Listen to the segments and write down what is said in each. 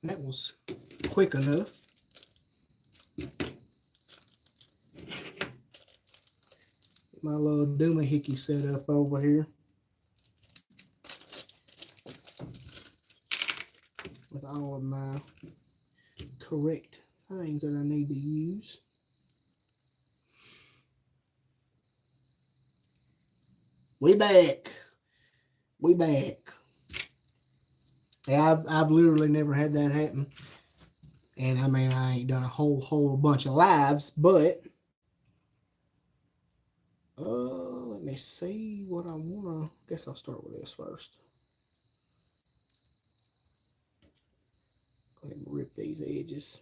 That was quick enough. My little doomahickey set up over here with all of my correct things that I need to use. We back. We back. Yeah, I've literally never had that happen. And I mean, I ain't done a whole bunch of lives, but let me see what I wanna. Guess I'll start with this first. Go ahead and rip these edges.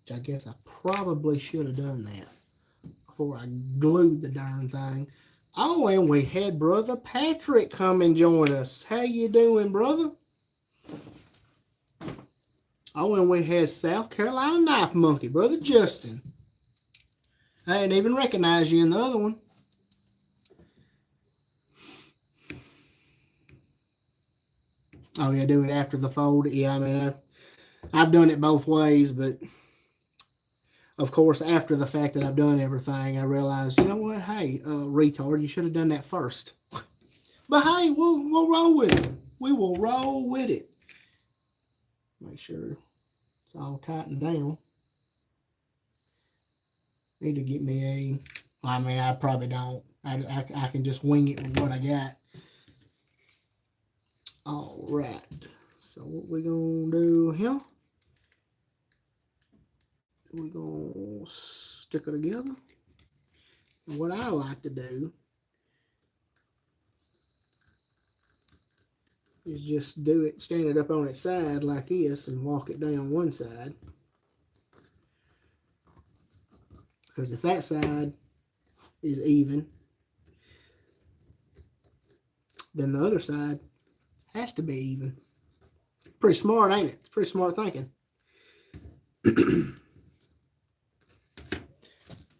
Which I guess I probably should have done that before I glued the darn thing. Oh, and we had Brother Patrick come and join us. How you doing, brother? Oh, and we had South Carolina Knife Monkey, Brother Justin. I didn't even recognize you in the other one. Oh, yeah, do it after the fold. Yeah, I mean, I've done it both ways, but of course, after the fact that I've done everything, I realized, you know what? Hey, retard, you should have done that first. But hey, we'll roll with it. We will roll with it. Make sure it's all tightened down. Need to get me a. I mean, I probably don't. I can just wing it with what I got. All right. So what we gonna do here? We're gonna stick it together. And what I like to do is just do it, stand it up on its side like this, and walk it down one side. Because if that side is even, then the other side has to be even. Pretty smart, ain't it? It's pretty smart thinking.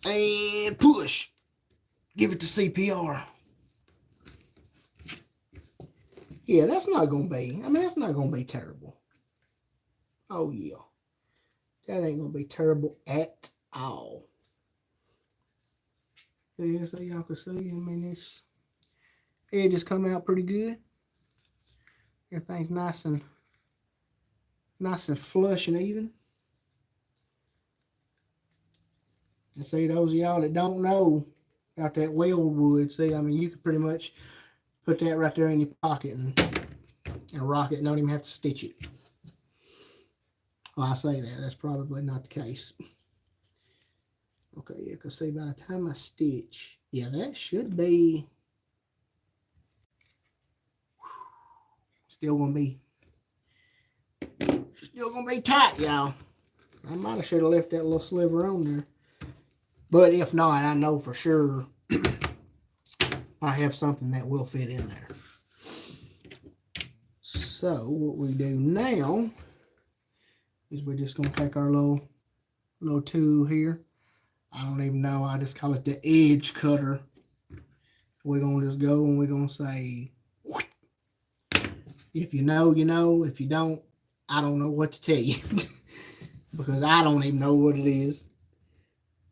And push. Give it to CPR. Yeah, that's not going to be, I mean, that's not going to be terrible. Oh, yeah. That ain't going to be terrible at all. Yeah, so y'all can see, I mean, this edges come out pretty good. Everything's nice and flush and even. And see, those of y'all that don't know about that weldwood, see, I mean, you could pretty much put that right there in your pocket and rock it and don't even have to stitch it. Well, I say that. That's probably not the case. Okay, yeah, because see, by the time I stitch, yeah, that should be still going to be tight, y'all. I might have should have left that little sliver on there. But if not, I know for sure I have something that will fit in there. So what we do now is we're just going to take our little tool here. I don't even know. I just call it the edge cutter. We're going to just go and we're going to say, if you know, you know. If you don't, I don't know what to tell you. Because I don't even know what it is.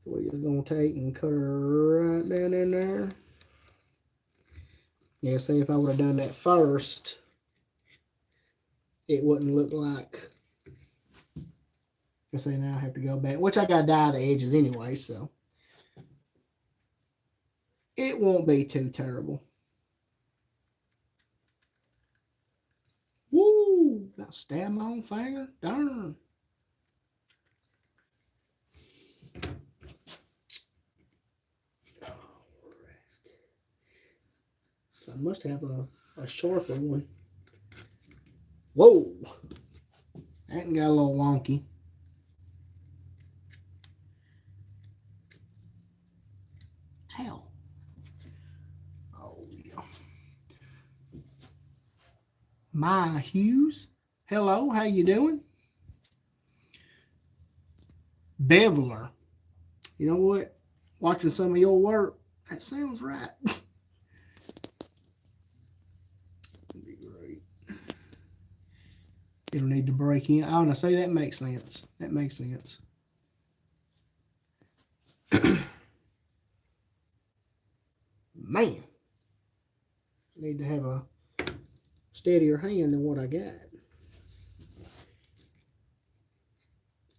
So we're just going to take and cut her right down in there. Yeah, see, if I would have done that first, it wouldn't look like. I say now I have to go back, which I got to dye the edges anyway, so it won't be too terrible. Woo! About stab my own finger. Darn. I must have a sharper one. Whoa! That got a little wonky. Ow. Oh, yeah. My Hughes. Hello, how you doing? Beveler. You know what? Watching some of your work, that sounds right. Be great. It'll need to break in. Oh, and I say that makes sense. That makes sense. Man, need to have a steadier hand than what I got.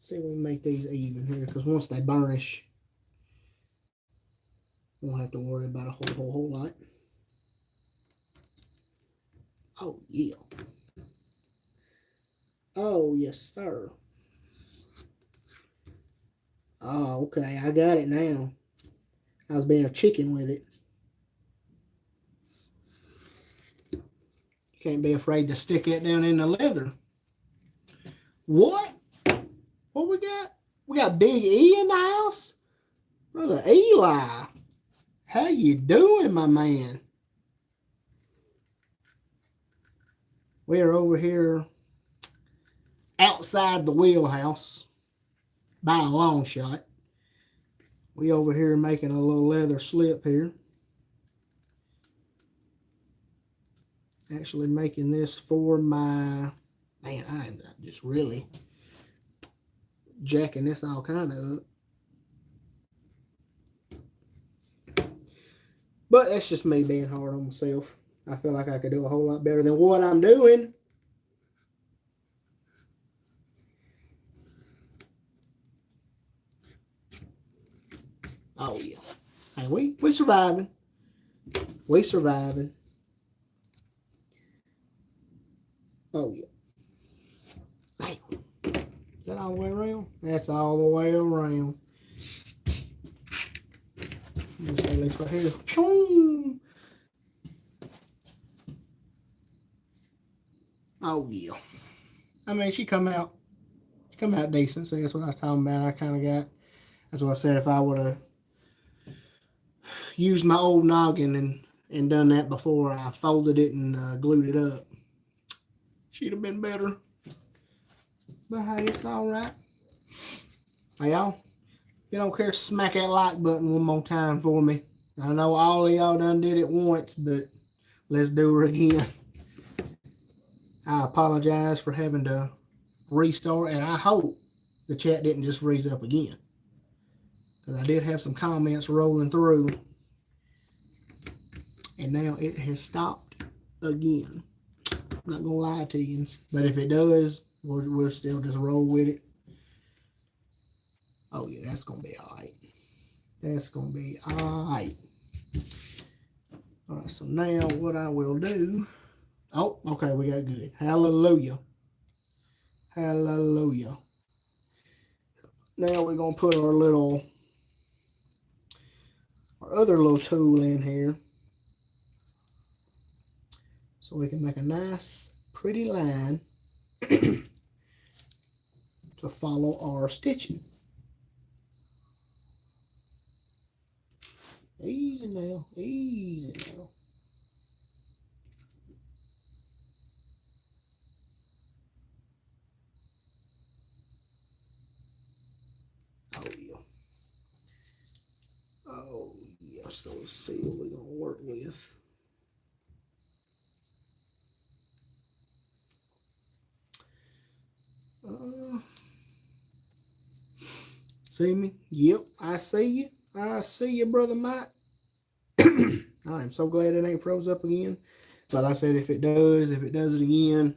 See if we can make these even here, because once they burnish, we won't have to worry about a whole lot. Oh, yeah. Oh, yes, sir. Oh, okay. I got it now. I was being a chicken with it. You can't be afraid to stick it down in the leather. What? What we got? We got Big E in the house? Brother Eli. How you doing, my man? We are over here outside the wheelhouse by a long shot. We over here making a little leather slip here. Actually making this for my... Man, I'm just really jacking this all kind of up. But that's just me being hard on myself. I feel like I could do a whole lot better than what I'm doing. Oh, yeah. Hey, we surviving. We surviving. Oh, yeah. Hey. Is that all the way around? That's all the way around. Just say this right here. Choom. Oh, yeah. I mean, she come out decent. So that's what I was talking about. I kind of got, that's what I said, if I would have used my old noggin and done that before I folded it and glued it up, she'd have been better. But hey, it's all right. Hey, y'all, you don't care, smack that like button one more time for me. I know all of y'all done did it once, but let's do it again. I apologize for having to restart, and I hope the chat didn't just freeze up again, because I did have some comments rolling through, and now it has stopped again. I'm not gonna lie to you, but if it does, we'll still just roll with it. Oh yeah, that's gonna be all right. That's gonna be all right. All right, so now what I will do... Oh, okay, we got good. Hallelujah. Hallelujah. Now we're going to put our other little tool in here, so we can make a nice, pretty line to follow our stitching. Easy now, easy now. Oh, yeah. Oh, yeah. So let's see what we're going to work with. See me? Yep, I see you. I see you, Brother Mike. I am so glad it ain't froze up again. But like I said, if it does it again,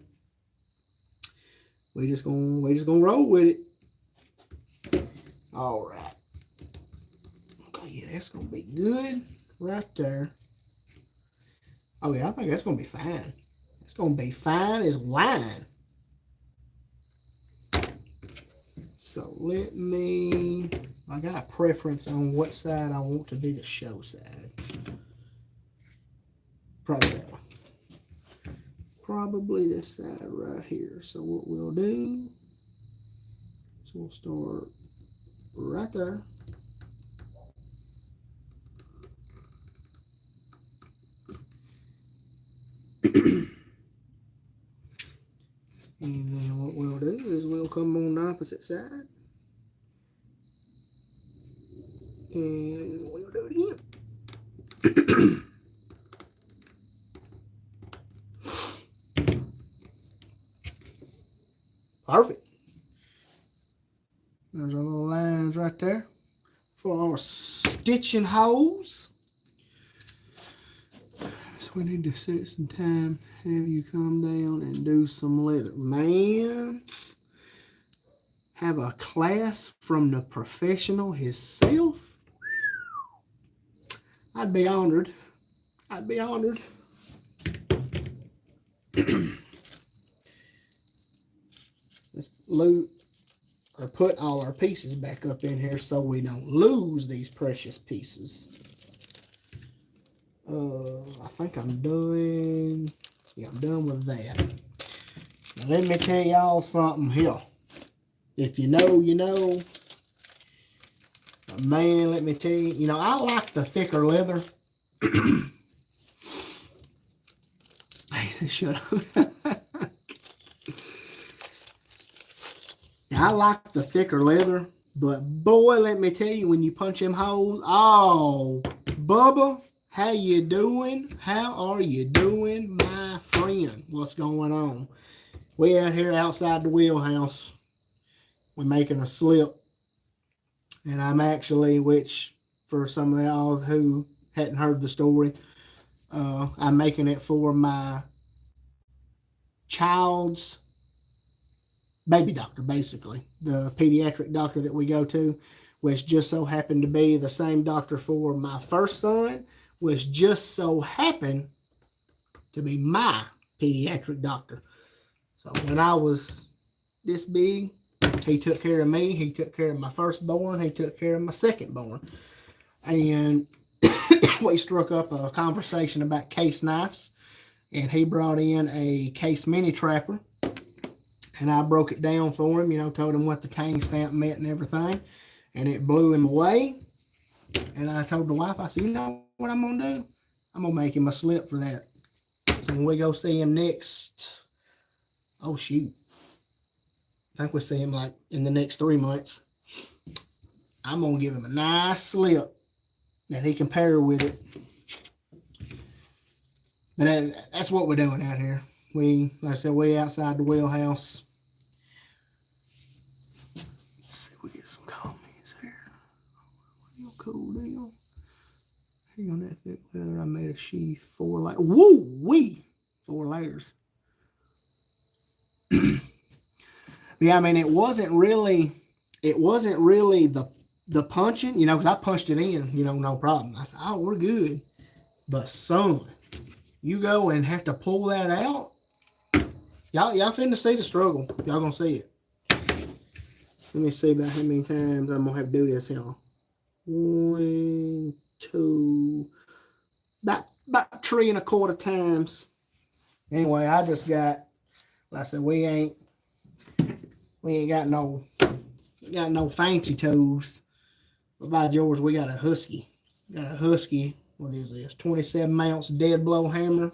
we just gonna roll with it. All right. Okay, yeah, that's gonna be good right there. Oh yeah, I think that's gonna be fine. It's gonna be fine as wine. So let me... I got a preference on what side I want to be the show side. Probably that one. Probably this side right here. So what we'll do is we'll start right there. And then what we'll do is we'll come on the opposite side. And we'll do it again. Perfect. There's our little lines right there for our stitching holes. So we need to set some time, have you come down and do some leather. Man, have a class from the professional himself. I'd be honored. I'd be honored. Let's loot or put all our pieces back up in here so we don't lose these precious pieces. I think I'm done. Yeah, I'm done with that. Now let me tell y'all something here. If you know, you know. But man, let me tell you, you know, I like the thicker leather. Hey, shut up. I like the thicker leather, but boy, let me tell you, when you punch them holes, oh, Bubba, how you doing? How are you doing, my friend? What's going on? We out here outside the wheelhouse. We're making a slip. And I'm actually, which for some of y'all who hadn't heard the story, I'm making it for my child's baby doctor, basically. The pediatric doctor that we go to, which just so happened to be the same doctor for my first son, which just so happened to be my pediatric doctor. So when I was this big, he took care of me. He took care of my firstborn. He took care of my secondborn. And we struck up a conversation about case knives. And he brought in a case mini trapper. And I broke it down for him, you know, told him what the tang stamp meant and everything. And it blew him away. And I told the wife, I said, you know what I'm going to do? I'm going to make him a slip for that. So when we go see him next, oh, shoot. I think we'll see him like in the next 3 months. I'm going to give him a nice slip that he can pair with it. But that's what we're doing out here. Like I said, we outside the wheelhouse. Let's see if we get some comments here. Real cool deal. Hang on that thick leather. I made a sheath 4 layers. Woo-wee! 4 layers. Yeah, I mean, it wasn't really the punching, you know, because I punched it in, you know, no problem. I said, oh, we're good. But son, you go and have to pull that out. Y'all finna see the struggle. Y'all gonna see it. Let me see about how many times I'm gonna have to do this, y'all. 1, 2, about 3 1/4 times. Anyway, I just got, like I said, we ain't got no fancy tools. But by yours, we got a Husky. What is this? 27 ounce dead blow hammer.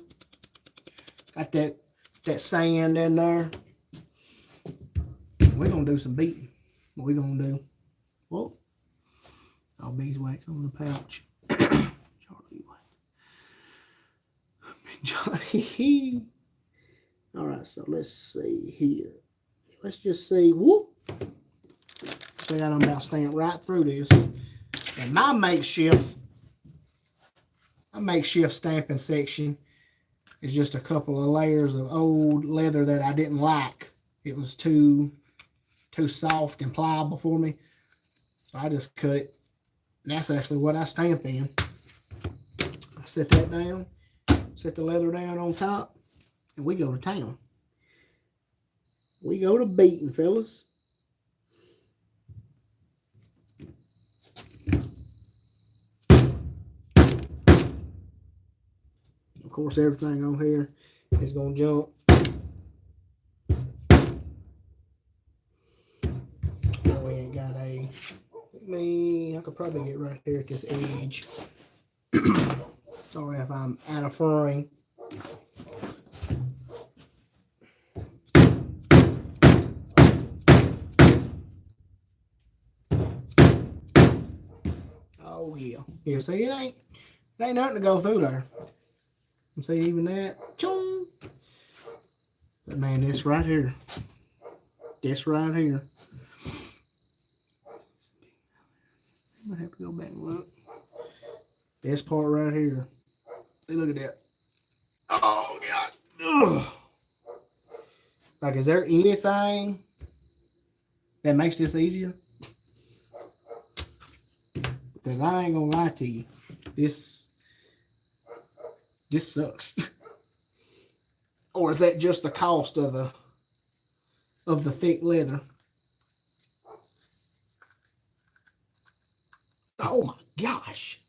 Got that sand in there. We're gonna do some beating. What we gonna do? Whoa. All beeswax on the pouch. Johnny. All right, so let's see here. Let's just see. Whoop. See, I'm about stamped right through this. And my makeshift stamping section is just a couple of layers of old leather that I didn't like. It was too soft and pliable for me. So I just cut it. And that's actually what I stamp in. I set that down, set the leather down on top, and we go to town. We go to beating, fellas. Of course, everything on here is going to jump. We ain't got I could probably get right there at this edge. Sorry if I'm out of frame. Oh yeah. Yeah, see, it ain't nothing to go through there. See, even that. Chong. But man, this right here. This right here. I might have to go back and look. This part right here. Hey, look at that. Oh, God. Ugh. Like, is there anything that makes this easier? Because I ain't gonna lie to you. This sucks. Or is that just the cost of the thick leather? Oh my gosh.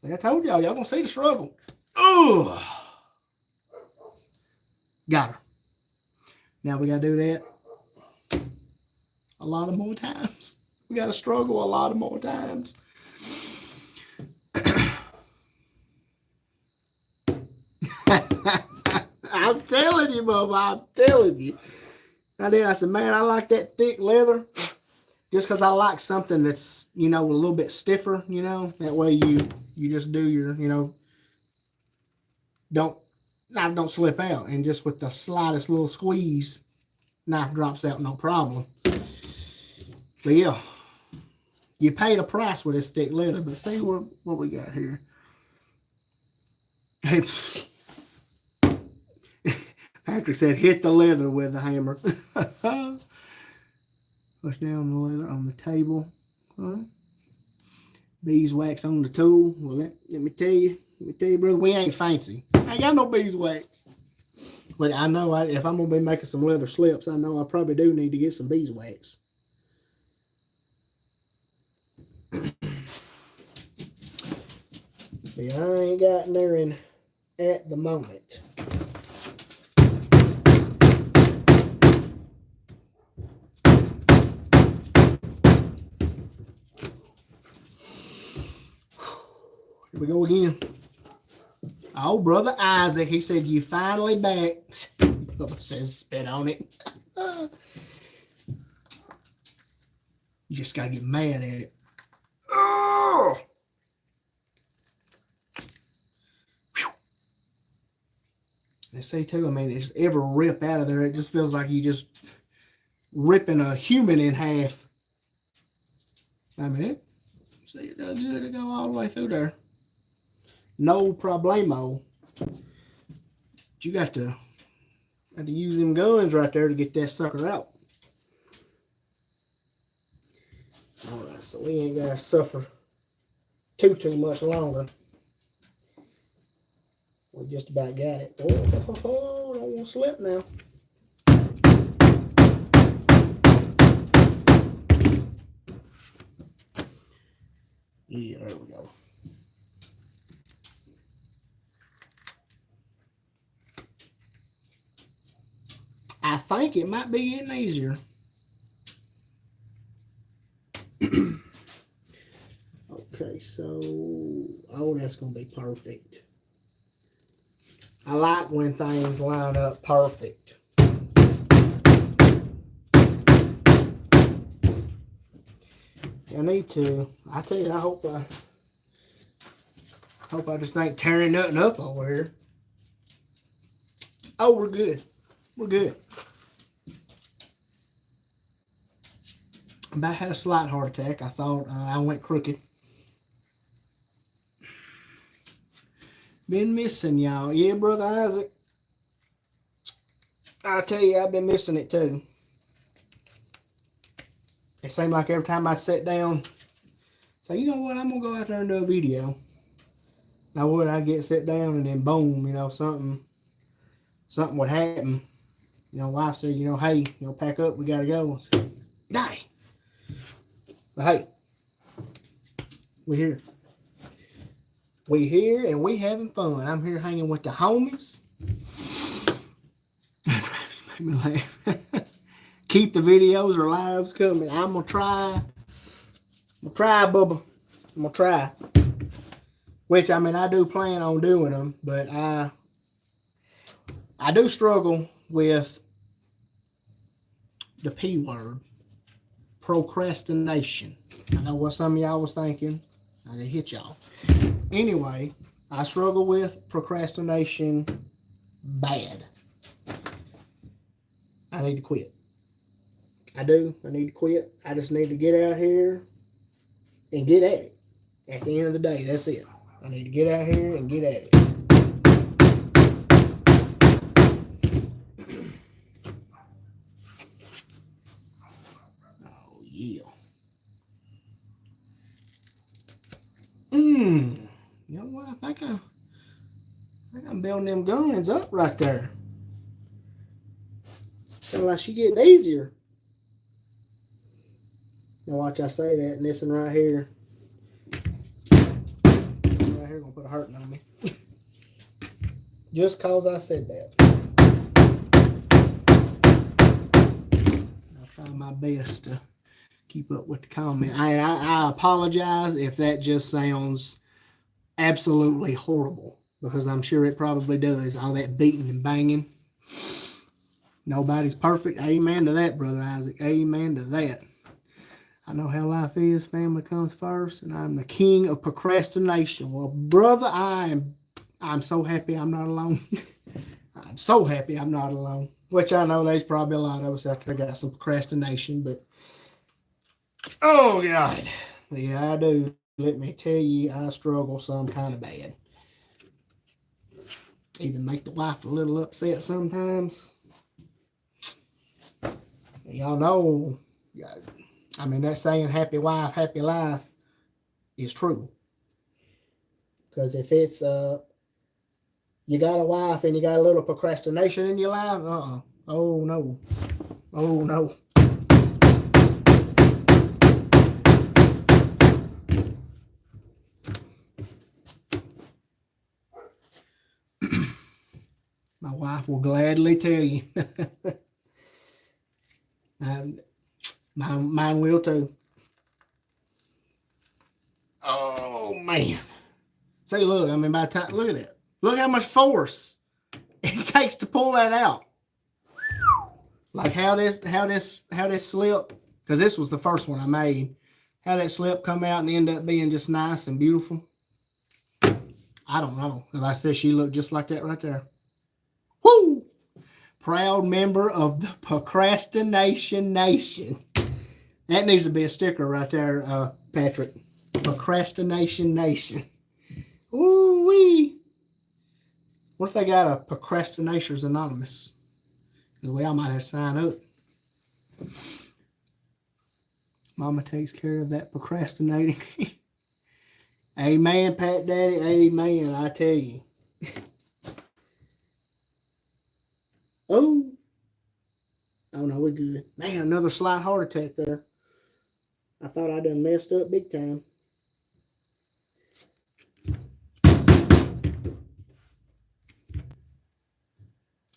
Like I told y'all gonna see the struggle. Ugh. Got her. Now we gotta do that a lot of more times. We gotta struggle a lot of more times. I'm telling you, Bubba, I'm telling you. I said, man, I like that thick leather just because I like something that's, a little bit stiffer, That way you just do your, knife don't slip out. And just with the slightest little squeeze, knife drops out no problem. But yeah, you pay the price with this thick leather. But see what we got here. Patrick said, hit the leather with a hammer. Push down the leather on the table. Beeswax on the tool. Well, let me tell you, brother, we ain't fancy. I ain't got no beeswax. But I know if I'm going to be making some leather slips, I know I probably do need to get some beeswax. Yeah, I ain't got there at the moment. Here we go again. Oh, Brother Isaac, he said, you finally back. Bubba says, spit on it. You just got to get mad at it. Oh! They say, too, it's every rip out of there, it just feels like you just ripping a human in half. It does good to go all the way through there. No problemo. But you got to use them guns right there to get that sucker out. Alright, so we ain't got to suffer too much longer. We just about got it. Oh, don't want to slip now. Yeah, there we go. I think it might be getting easier. Okay, so, that's going to be perfect. I like when things line up perfect. I need to, I tell you, I hope I just ain't tearing nothing up over here. Oh, we're good. We're good. I had a slight heart attack. I thought I went crooked. Been missing y'all. Yeah, Brother Isaac. I tell you, I've been missing it too. It seemed like every time I sat down, say, you know what, I'm going to go out there and do a video. Now, I'd get sit down and then boom, something would happen. Wife said, hey, pack up, we got to go. Said, dang. But hey, we're here. We here and we having fun. I'm here hanging with the homies. Make me laugh. Keep the videos or lives coming. I'm gonna try, Bubba. I'm gonna try. Which I do plan on doing them, but I do struggle with the P word, procrastination. I know what some of y'all was thinking. I didn't hit y'all. Anyway, I struggle with procrastination bad. I need to quit. I do. I need to quit. I just need to get out here and get at it. At the end of the day, that's it. I need to get out here and get at it. Oh, yeah. You know what? I think I'm building them guns up right there. Sounds like she getting easier. Now watch I say that, and this one right here. Right here gonna put a hurting on me. Just cause I said that. I'll try my best to keep up with the comment. I apologize if that just sounds absolutely horrible, because I'm sure it probably does. All that beating and banging. Nobody's perfect. Amen to that, Brother Isaac. Amen to that. I know how life is. Family comes first, and I'm the king of procrastination. Well, brother, I'm so happy I'm not alone. I'm so happy I'm not alone. Which I know there's probably a lot of us out there got some procrastination, but oh God, yeah, I do. Let me tell you, I struggle some kind of bad. Even make the wife a little upset sometimes. Y'all know, I mean, that saying happy wife, happy life is true. Because if it's, you got a wife and you got a little procrastination in your life, oh no. Oh no. My wife will gladly tell you. Mine will too. Oh man! See, look. I mean, by the time, look at that. Look how much force it takes to pull that out. Like how this slip, because this was the first one I made. How that slip come out and end up being just nice and beautiful. I don't know. As I said, she looked just like that right there. Woo! Proud member of the Procrastination Nation. That needs to be a sticker right there, Patrick. Procrastination Nation. Ooh-wee. What if they got a Procrastinators Anonymous? Because we all might have to sign up. Mama takes care of that procrastinating. Amen, Pat Daddy. Amen, I tell you. Oh no, we're good. Man, another slight heart attack there. I thought I done messed up big time.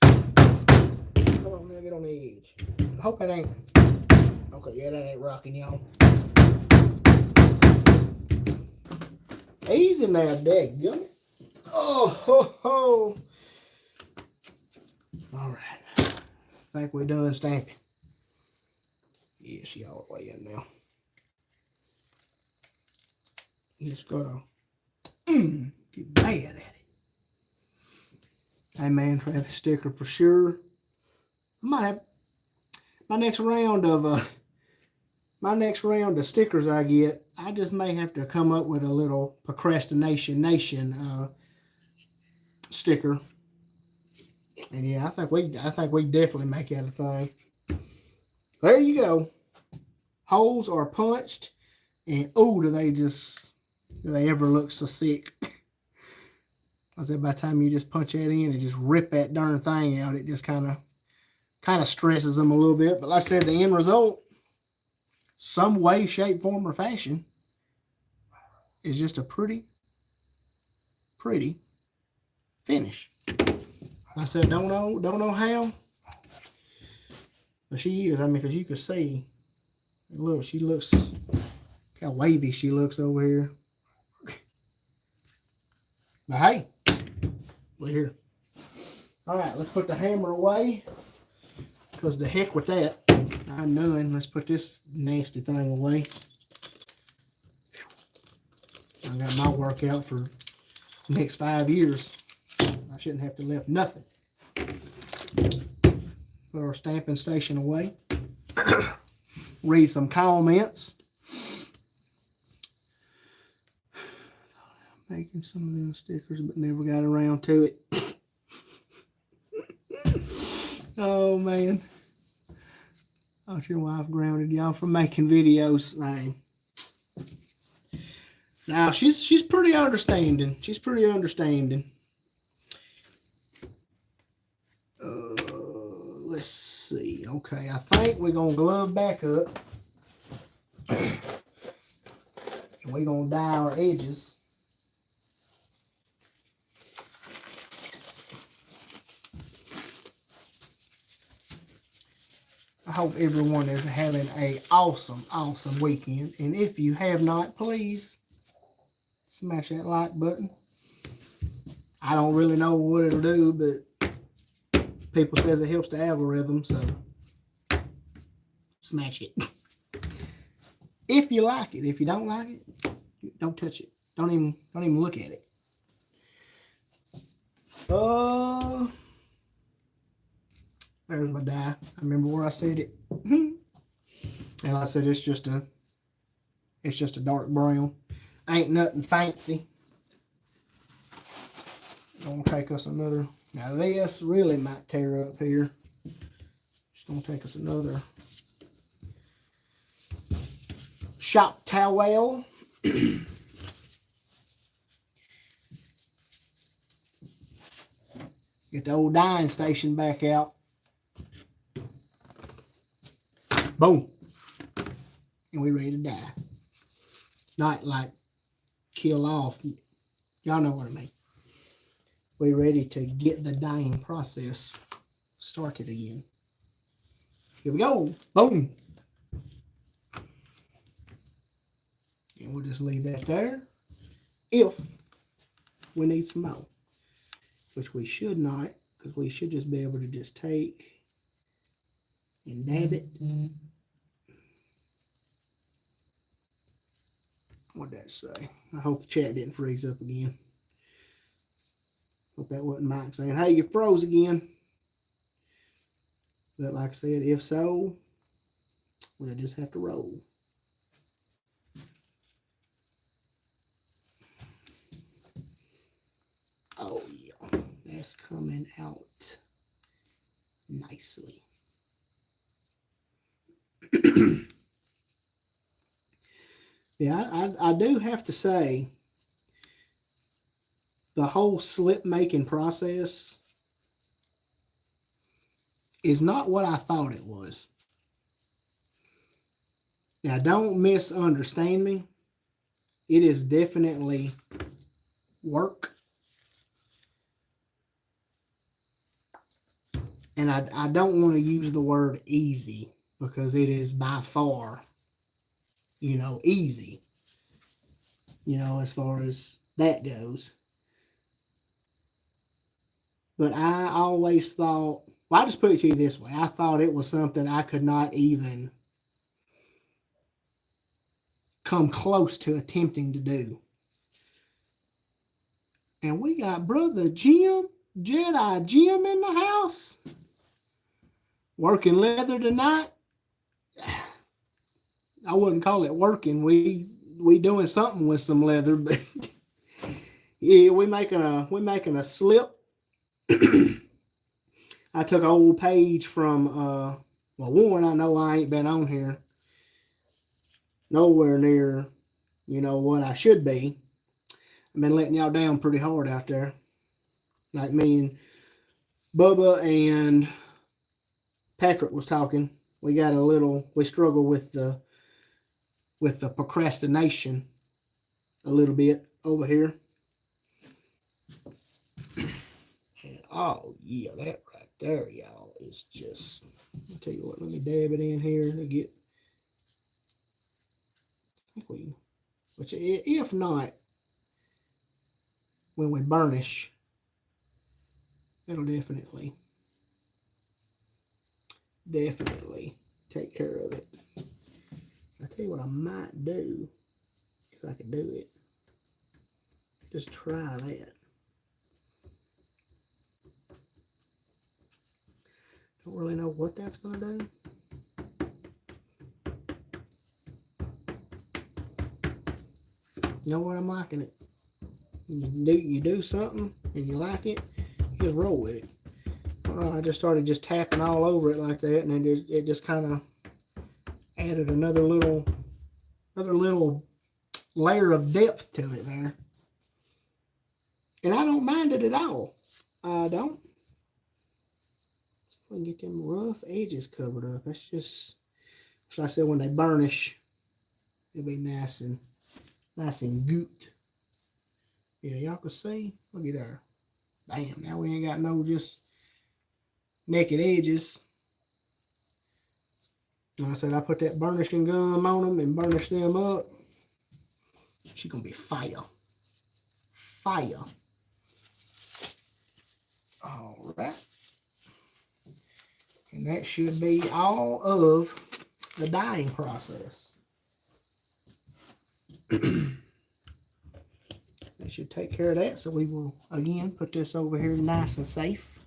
Come on, now get on the edge. I hope it ain't. Okay, yeah, that ain't rocking, y'all. Easy now, dadgummit. Oh, ho, ho. All right. I think we're done stamping. Yeah, she all the way in now. You just gotta get bad at it. Hey man, have a sticker for sure. I might have my next round of stickers I get. I just may have to come up with a little Procrastination Nation sticker. And yeah, I think we definitely make that a thing. There you go. Holes are punched, and oh, do they ever look so sick? I said by the time you just punch that in and just rip that darn thing out, it just kind of stresses them a little bit. But like I said, the end result, some way, shape, form, or fashion, is just a pretty finish. I said, don't know how, but she is. I mean, because you can see, look, she looks, how wavy she looks over here. But hey, we're here. All right, let's put the hammer away, because the heck with that, I'm done. Let's put this nasty thing away. I got my workout for the next 5 years. I shouldn't have to left nothing. Put our stamping station away. Read some comments. Making some of them stickers, but never got around to it. Oh, man. Thought your wife grounded y'all for making videos, man. Now, she's pretty understanding. She's pretty understanding. Let's see. Okay, I think we're going to glove back up. And we're going to dye our edges. I hope everyone is having an awesome, awesome weekend. And if you have not, please smash that like button. I don't really know what it'll do, but people says it helps the algorithm, so smash it. If you like it. If you don't like it, don't touch it. Don't even look at it. There's my dye. I remember where I said it. And I said it's just a dark brown. Ain't nothing fancy. Gonna take us another. Now this really might tear up here. Just gonna take us another shop towel. Get the old dyeing station back out. Boom. And we ready to dye. Not like kill off. Y'all know what I mean. We ready to get the dyeing process started again. Here we go. Boom. And we'll just leave that there. If we need some more. Which we should not, because we should just be able to just take and dab it. What'd that say? I hope the chat didn't freeze up again. Hope that wasn't Mike saying, hey, you froze again. But like I said, if so, we'll just have to roll. Oh, yeah. That's coming out nicely. Yeah, I do have to say, the whole slip making process is not what I thought it was. Now, don't misunderstand me. It is definitely work. And I don't want to use the word easy because it is by far, easy, as far as that goes. But I always thought, well, I'll just put it to you this way. I thought it was something I could not even come close to attempting to do. And we got Brother Jim, Jedi Jim in the house. Working leather tonight. I wouldn't call it working. We doing something with some leather, but yeah, we making a slip. I took an old page from one, I know I ain't been on here nowhere near what I should be. I've been letting y'all down pretty hard out there. Like me and Bubba and Patrick was talking. We struggle with the procrastination a little bit over here. And, oh yeah, that right there, y'all, is just, I'll tell you what, let me dab it in here to get, which if not, when we burnish, it'll definitely take care of it. I'll tell you what I might do, if I could do it. Just try that. Don't really know what that's going to do. You know what? I'm liking it. You do something and you like it, you just roll with it. I just started just tapping all over it like that, and it just kind of added another little layer of depth to it there. And I don't mind it at all. I don't. We can get them rough edges covered up. That's just, like I said, when they burnish, it'll be nice and good. Yeah, y'all can see. Look at there. Bam. Now we ain't got no just naked edges. Like I said, I put that burnishing gum on them and burnish them up. She's gonna be fire. Fire. All right. And that should be all of the dyeing process. That should take care of that. So we will, again, put this over here nice and safe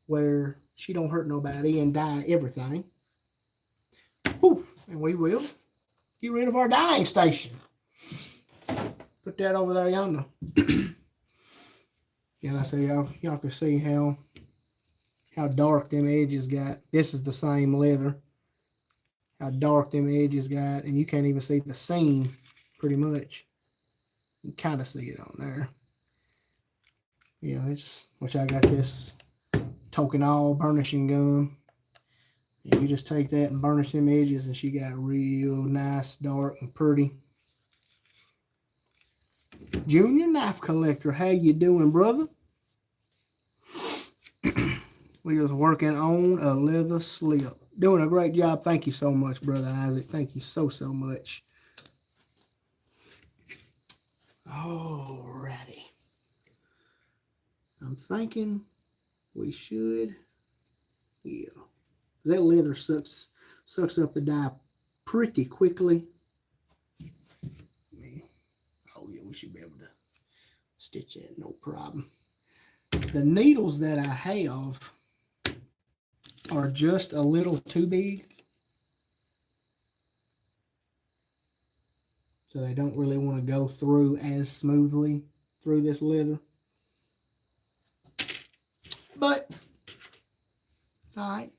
where she don't hurt nobody and dye everything. Whew. And we will get rid of our dyeing station. Put that over there yonder. And I say y'all can see how dark them edges got. This is the same leather. How dark them edges got, and you can't even see the seam pretty much. You kind of see it on there. Yeah, which I got this Tokonal burnishing gum. And you just take that and burnish them edges, and she got real nice, dark, and pretty. Junior Knife Collector, how you doing, brother? We was working on a leather slip. Doing a great job. Thank you so much, Brother Isaac. Thank you so much. Alrighty. I'm thinking we should, yeah. That leather sucks up the dye pretty quickly. Oh yeah, we should be able to stitch that, no problem. The needles that I have are just a little too big. So they don't really want to go through as smoothly through this leather. But it's all right.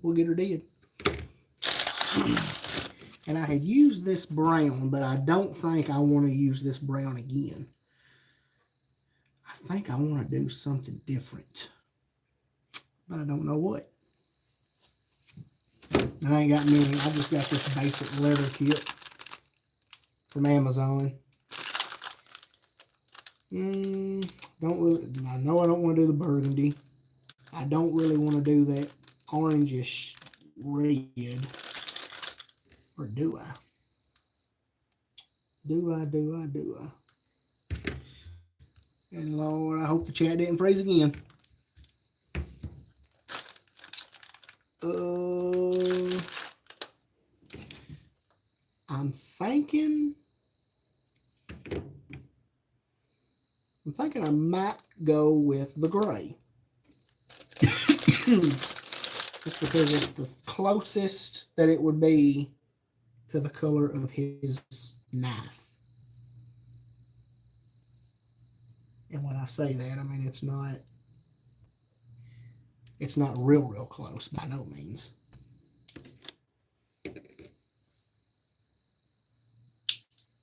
We'll get her did. And I had used this brown, but I don't think I want to use this brown again. I think I want to do something different. But I don't know what. I ain't got many. I just got this basic leather kit from Amazon. I know I don't want to do the burgundy. I don't really want to do that orangish red. Or do I? Do I? And Lord, I hope the chat didn't freeze again. I'm thinking I might go with the gray. Just because it's the closest that it would be to the color of his knife. And when I say that, I mean it's not real close by no means.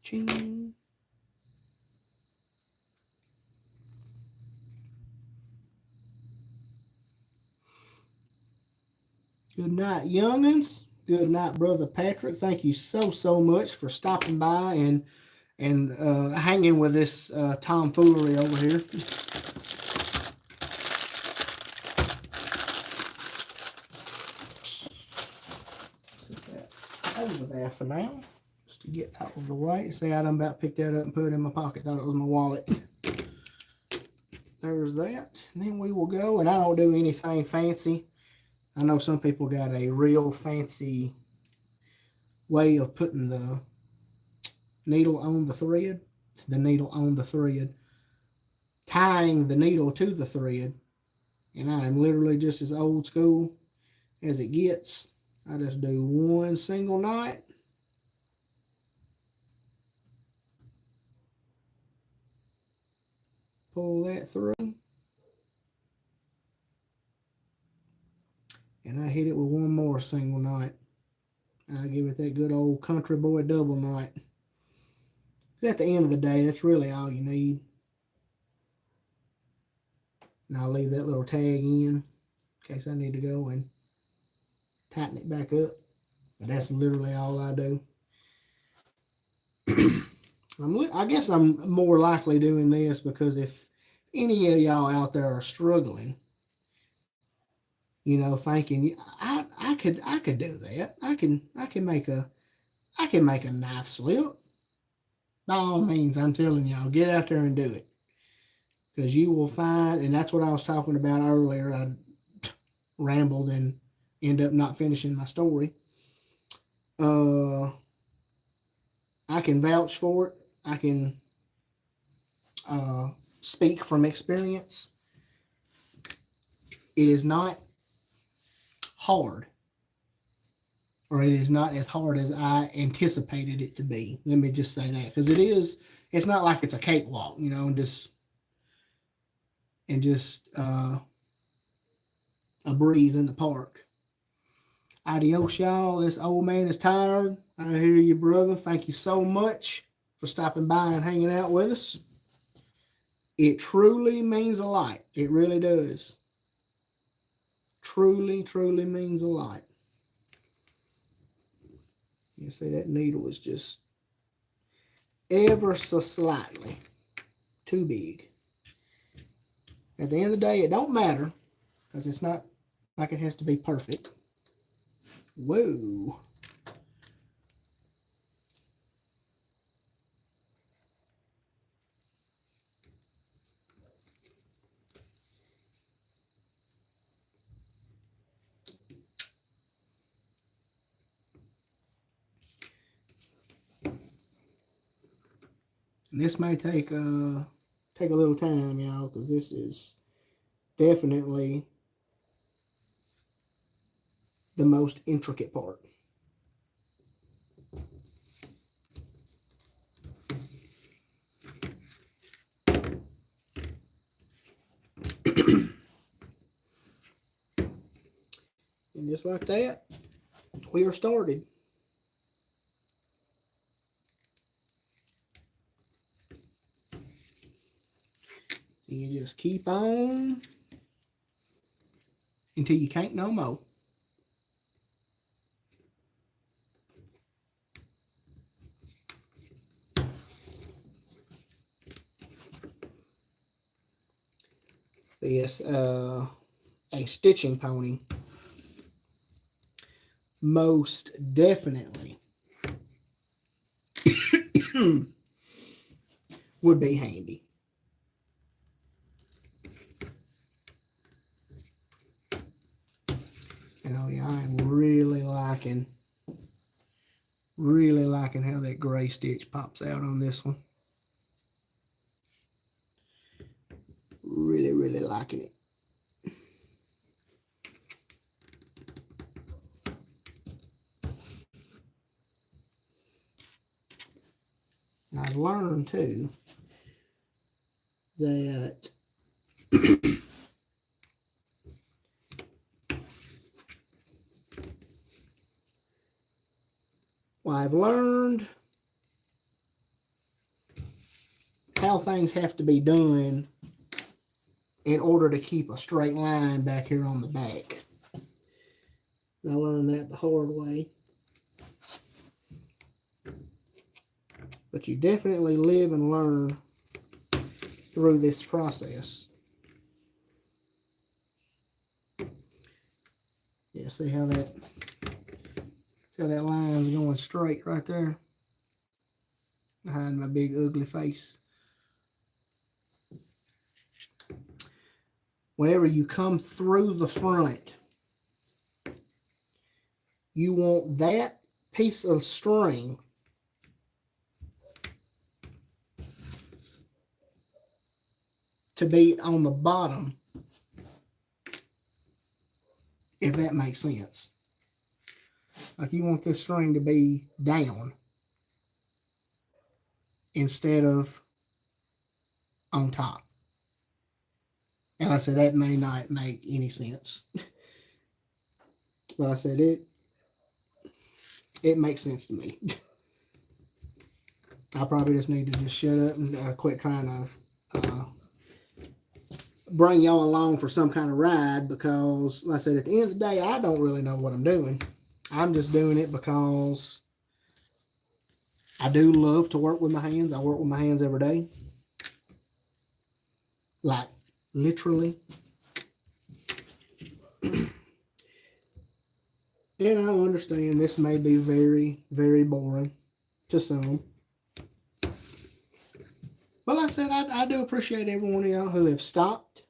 Ching. Good night, youngins. Good night, Brother Patrick. Thank you so much for stopping by and hanging with this tomfoolery over here. Put that over there for now, just to get out of the way. See, I done about picked that up and put it in my pocket. Thought it was my wallet. There's that. And then we will go, and I don't do anything fancy. I know some people got a real fancy way of putting the needle on the thread, tying the needle to the thread, And I am literally just as old school as it gets. I just do one single knot. Pull that through. And I hit it with one more single knot. I give it that good old country boy double knot. At the end of the day, that's really all you need. And I'll leave that little tag in case I need to go and tighten it back up. But that's literally all I do. I guess I'm more likely doing this because if any of y'all out there are struggling, thinking I could do that. I can make a knife slip. By all means, I'm telling y'all, get out there and do it. Because you will find, and that's what I was talking about earlier. I rambled and end up not finishing my story. I can vouch for it. I can speak from experience. It is not hard, or it is not as hard as I anticipated it to be. Let me just say that, because it's not like it's a cakewalk, and just a breeze in the park. Adios, y'all. This old man is tired. I hear you, brother. Thank you so much for stopping by and hanging out with us. It truly means a lot. It really does. Truly, truly means a lot. You see, that needle is just ever so slightly too big. At the end of the day, it don't matter because it's not like it has to be perfect. Whoa. And this may take a little time, y'all, because this is definitely the most intricate part. And just like that, we are started. You just keep on until you can't no more. Yes, a stitching pony most definitely would be handy. And oh yeah, I'm really liking how that gray stitch pops out on this one. Really, really liking it. I've learned too that I've learned how things have to be done in order to keep a straight line back here on the back. I learned that the hard way. But you definitely live and learn through this process. Yeah, see how that line's going straight right there behind my big ugly face. Whenever you come through the front, you want that piece of string to be on the bottom if that makes sense. Like you want this string to be down instead of on top. And I said that may not make any sense. But I said it makes sense to me. I probably just need to just shut up and quit trying to bring y'all along for some kind of ride, because, like I said, at the end of the day, I don't really know what I'm doing. I'm just doing it because I do love to work with my hands. I work with my hands every day. Like, literally. And I understand this may be very, very boring to some. But like I said, I do appreciate every one of y'all who have stopped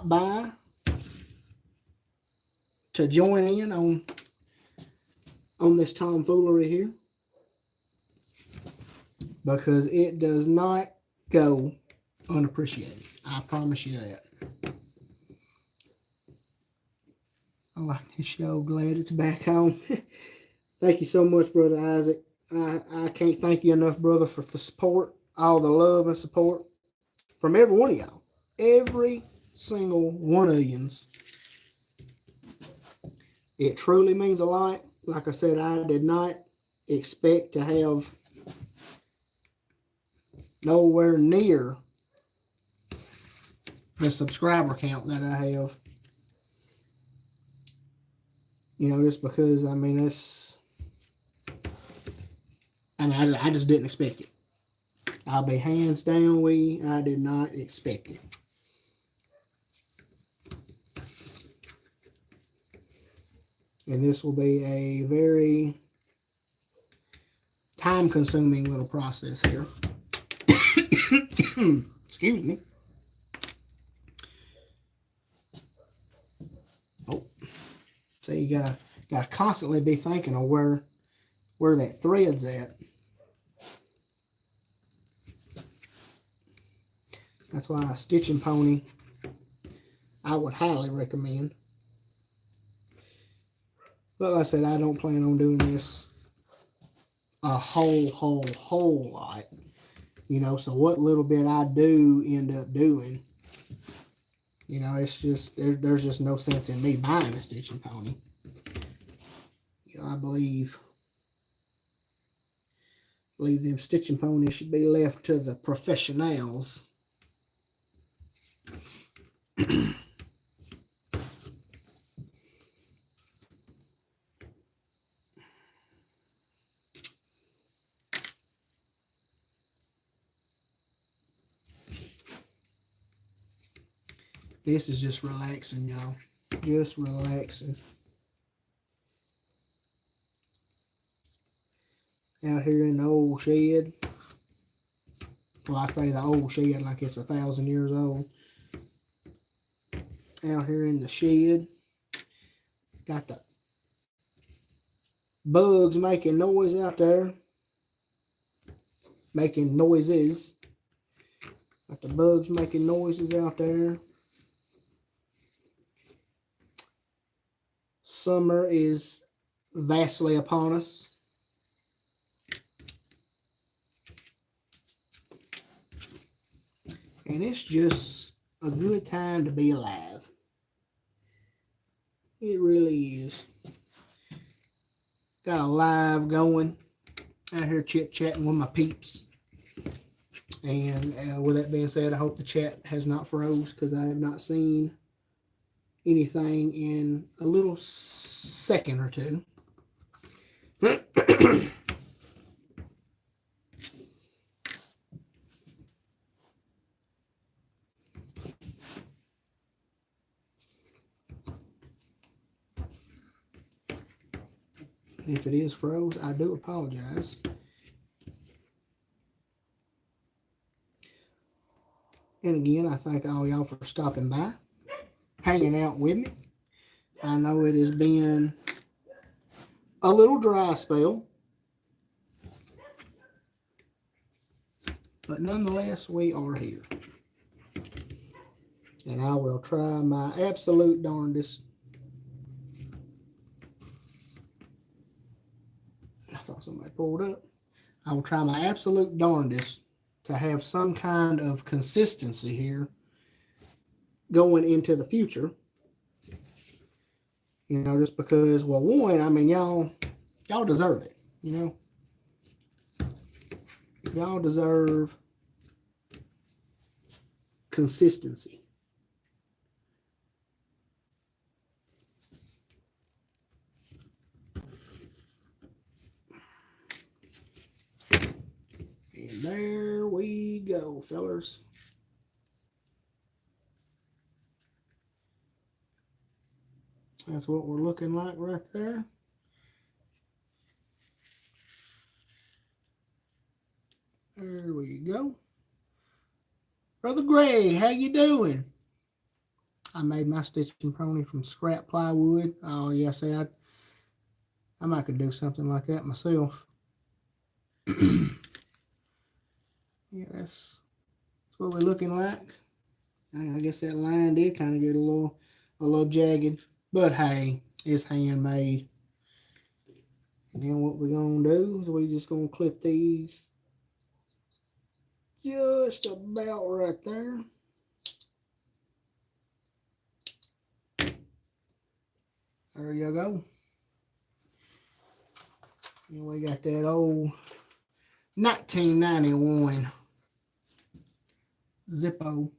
by to join in on this tomfoolery here, because it does not go unappreciated. I promise you that. I like this show. Glad it's back on. Thank you so much, Brother Isaac. I can't thank you enough, brother, for the support, all the love and support from every one of y'all. Every single one of yous. It truly means a lot. Like I said, I did not expect to have nowhere near the subscriber count that I have. You know, just because, I mean, I just didn't expect it. I'll be hands down, I did not expect it. And this will be a very time-consuming little process here. Excuse me. Oh, so you gotta constantly be thinking of where that thread's at. That's why a stitching pony I would highly recommend. But like I said, I don't plan on doing this a whole lot. You know, so what little bit I do end up doing, you know, it's just, there's just no sense in me buying a stitching pony. You know, I believe them stitching ponies should be left to the professionals. This is just relaxing, y'all. Just relaxing. Out here in the old shed. Well, I say the old shed like it's 1,000 years old. Out here in the shed. Got the bugs making noise out there. Making noises. Got the bugs making noises out there. Summer is vastly upon us. And it's just a good time to be alive. It really is. Got a live going. Out here chit-chatting with my peeps. And with that being said, I hope the chat has not froze, because I have not seen anything in a little second or two. If it is froze, I do apologize. And again, I thank all y'all for stopping by, hanging out with me. I know it has been a little dry spell, but nonetheless, we are here. And I will try my absolute darndest. I thought somebody pulled up. I will try my absolute darndest to have some kind of consistency here going into the future. You know, just because, well, one, I mean, y'all deserve it. You know, y'all deserve consistency. And there we go, fellers. That's what we're looking like right there. There we go. Brother Greg, how you doing? I made my stitching pony from scrap plywood. Oh, yeah, see, I might could do something like that myself. Yeah, that's what we're looking like. I guess that line did kind of get a little jagged, but hey, it's handmade. And then what we're gonna do is we're just gonna clip these just about right there. There you go. And we got that old 1991 Zippo.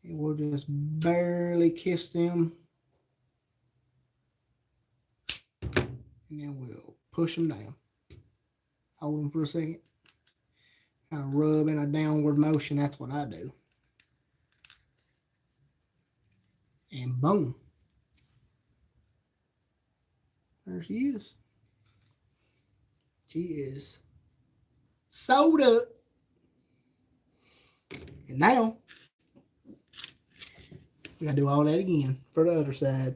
And we'll just barely kiss them. And then we'll push them down. Hold them for a second. Kind of rub in a downward motion. That's what I do. And boom. There she is. She is sewed up. And now, we gotta do all that again for the other side.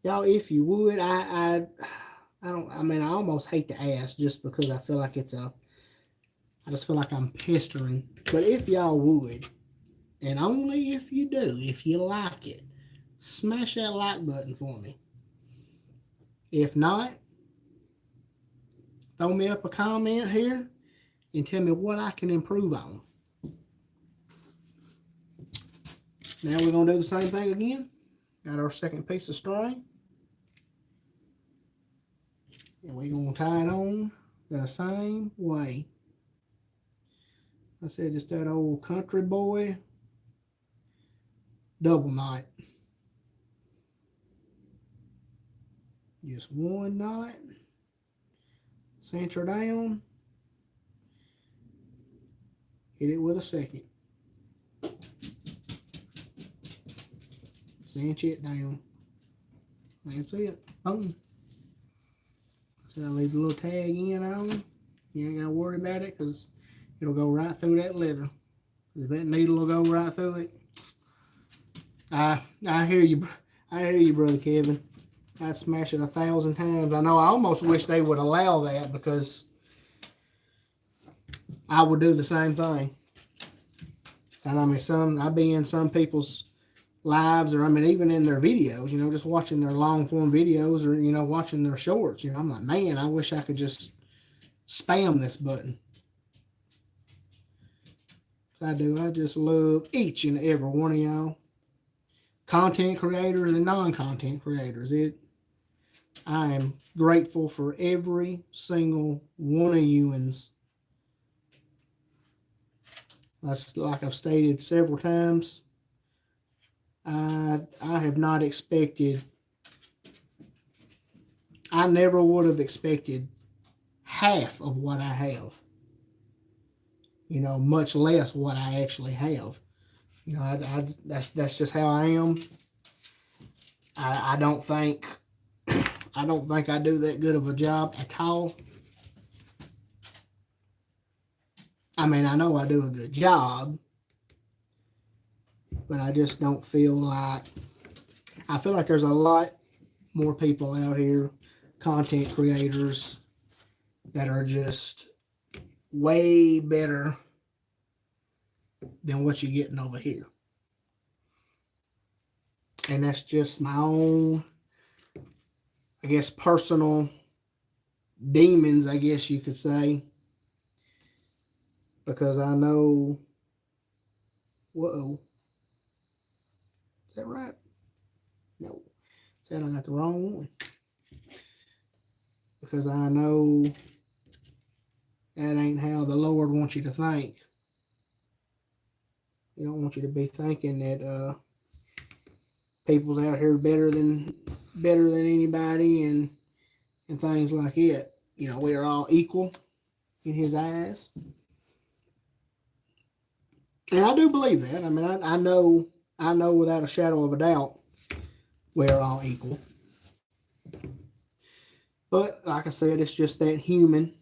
Y'all, if you would, I almost hate to ask just because I feel like I just feel like I'm pestering. But if y'all would, and only if you do, if you like it, smash that like button for me. If not, throw me up a comment here and tell me what I can improve on. Now we're going to do the same thing again. Got our second piece of string. And we're going to tie it on the same way. I said just that old country boy double knot. Just one knot. Center down. Hit it with a second. Cinch it down. That's it. Boom. So I'll leave a little tag in on. You ain't got to worry about it because it'll go right through that leather. If that needle will go right through it. I hear you. I hear you, Brother Kevin. I'd smash it 1,000 times. I know I almost wish they would allow that because I would do the same thing. And I mean, I've been in some people's lives, or I mean, even in their videos, you know, just watching their long form videos, or, you know, watching their shorts, you know, I'm like, man, I wish I could just spam this button. I do. I just love each and every one of y'all. Content creators and non-content creators. I am grateful for every single one of you'ns. That's like I've stated several times. I have not expected. I never would have expected half of what I have. You know, much less what I actually have. You know, that's just how I am. I don't think I do that good of a job at all. I mean, I know I do a good job, but I just don't feel like. I feel like there's a lot more people out here, content creators, that are just way better than what you're getting over here. And that's just my own, I guess, personal demons, I guess you could say. Because I know, whoa, is that right? No, said I got the wrong one. Because I know that ain't how the Lord wants you to think. He don't want you to be thinking that people's out here better than anybody and things like it. You know, we're all equal in His eyes. And I do believe that. I mean, I know without a shadow of a doubt we're all equal. But like I said, it's just that human.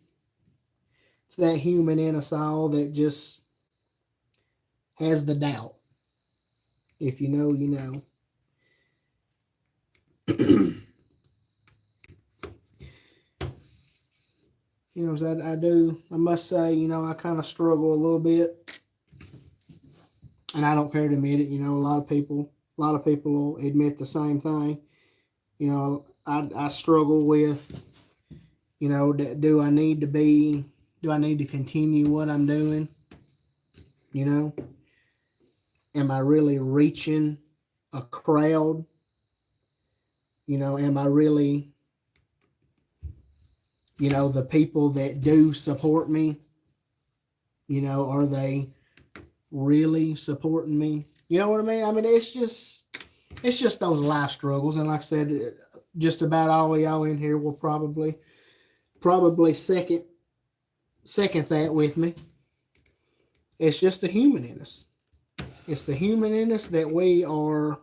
It's that human in us all that just has the doubt. If you know, you know. You know, I must say, you know, I kind of struggle a little bit. And I don't care to admit it. You know, a lot of people will admit the same thing. You know, I struggle with, you know, do I need to continue what I'm doing? You know, am I really reaching a crowd? You know, am I really, you know, the people that do support me, you know, are they really supporting me? You know what I mean? I mean, it's just those life struggles. And like I said, just about all of y'all in here will probably second that with me. It's just the human in us. It's the human in us that we are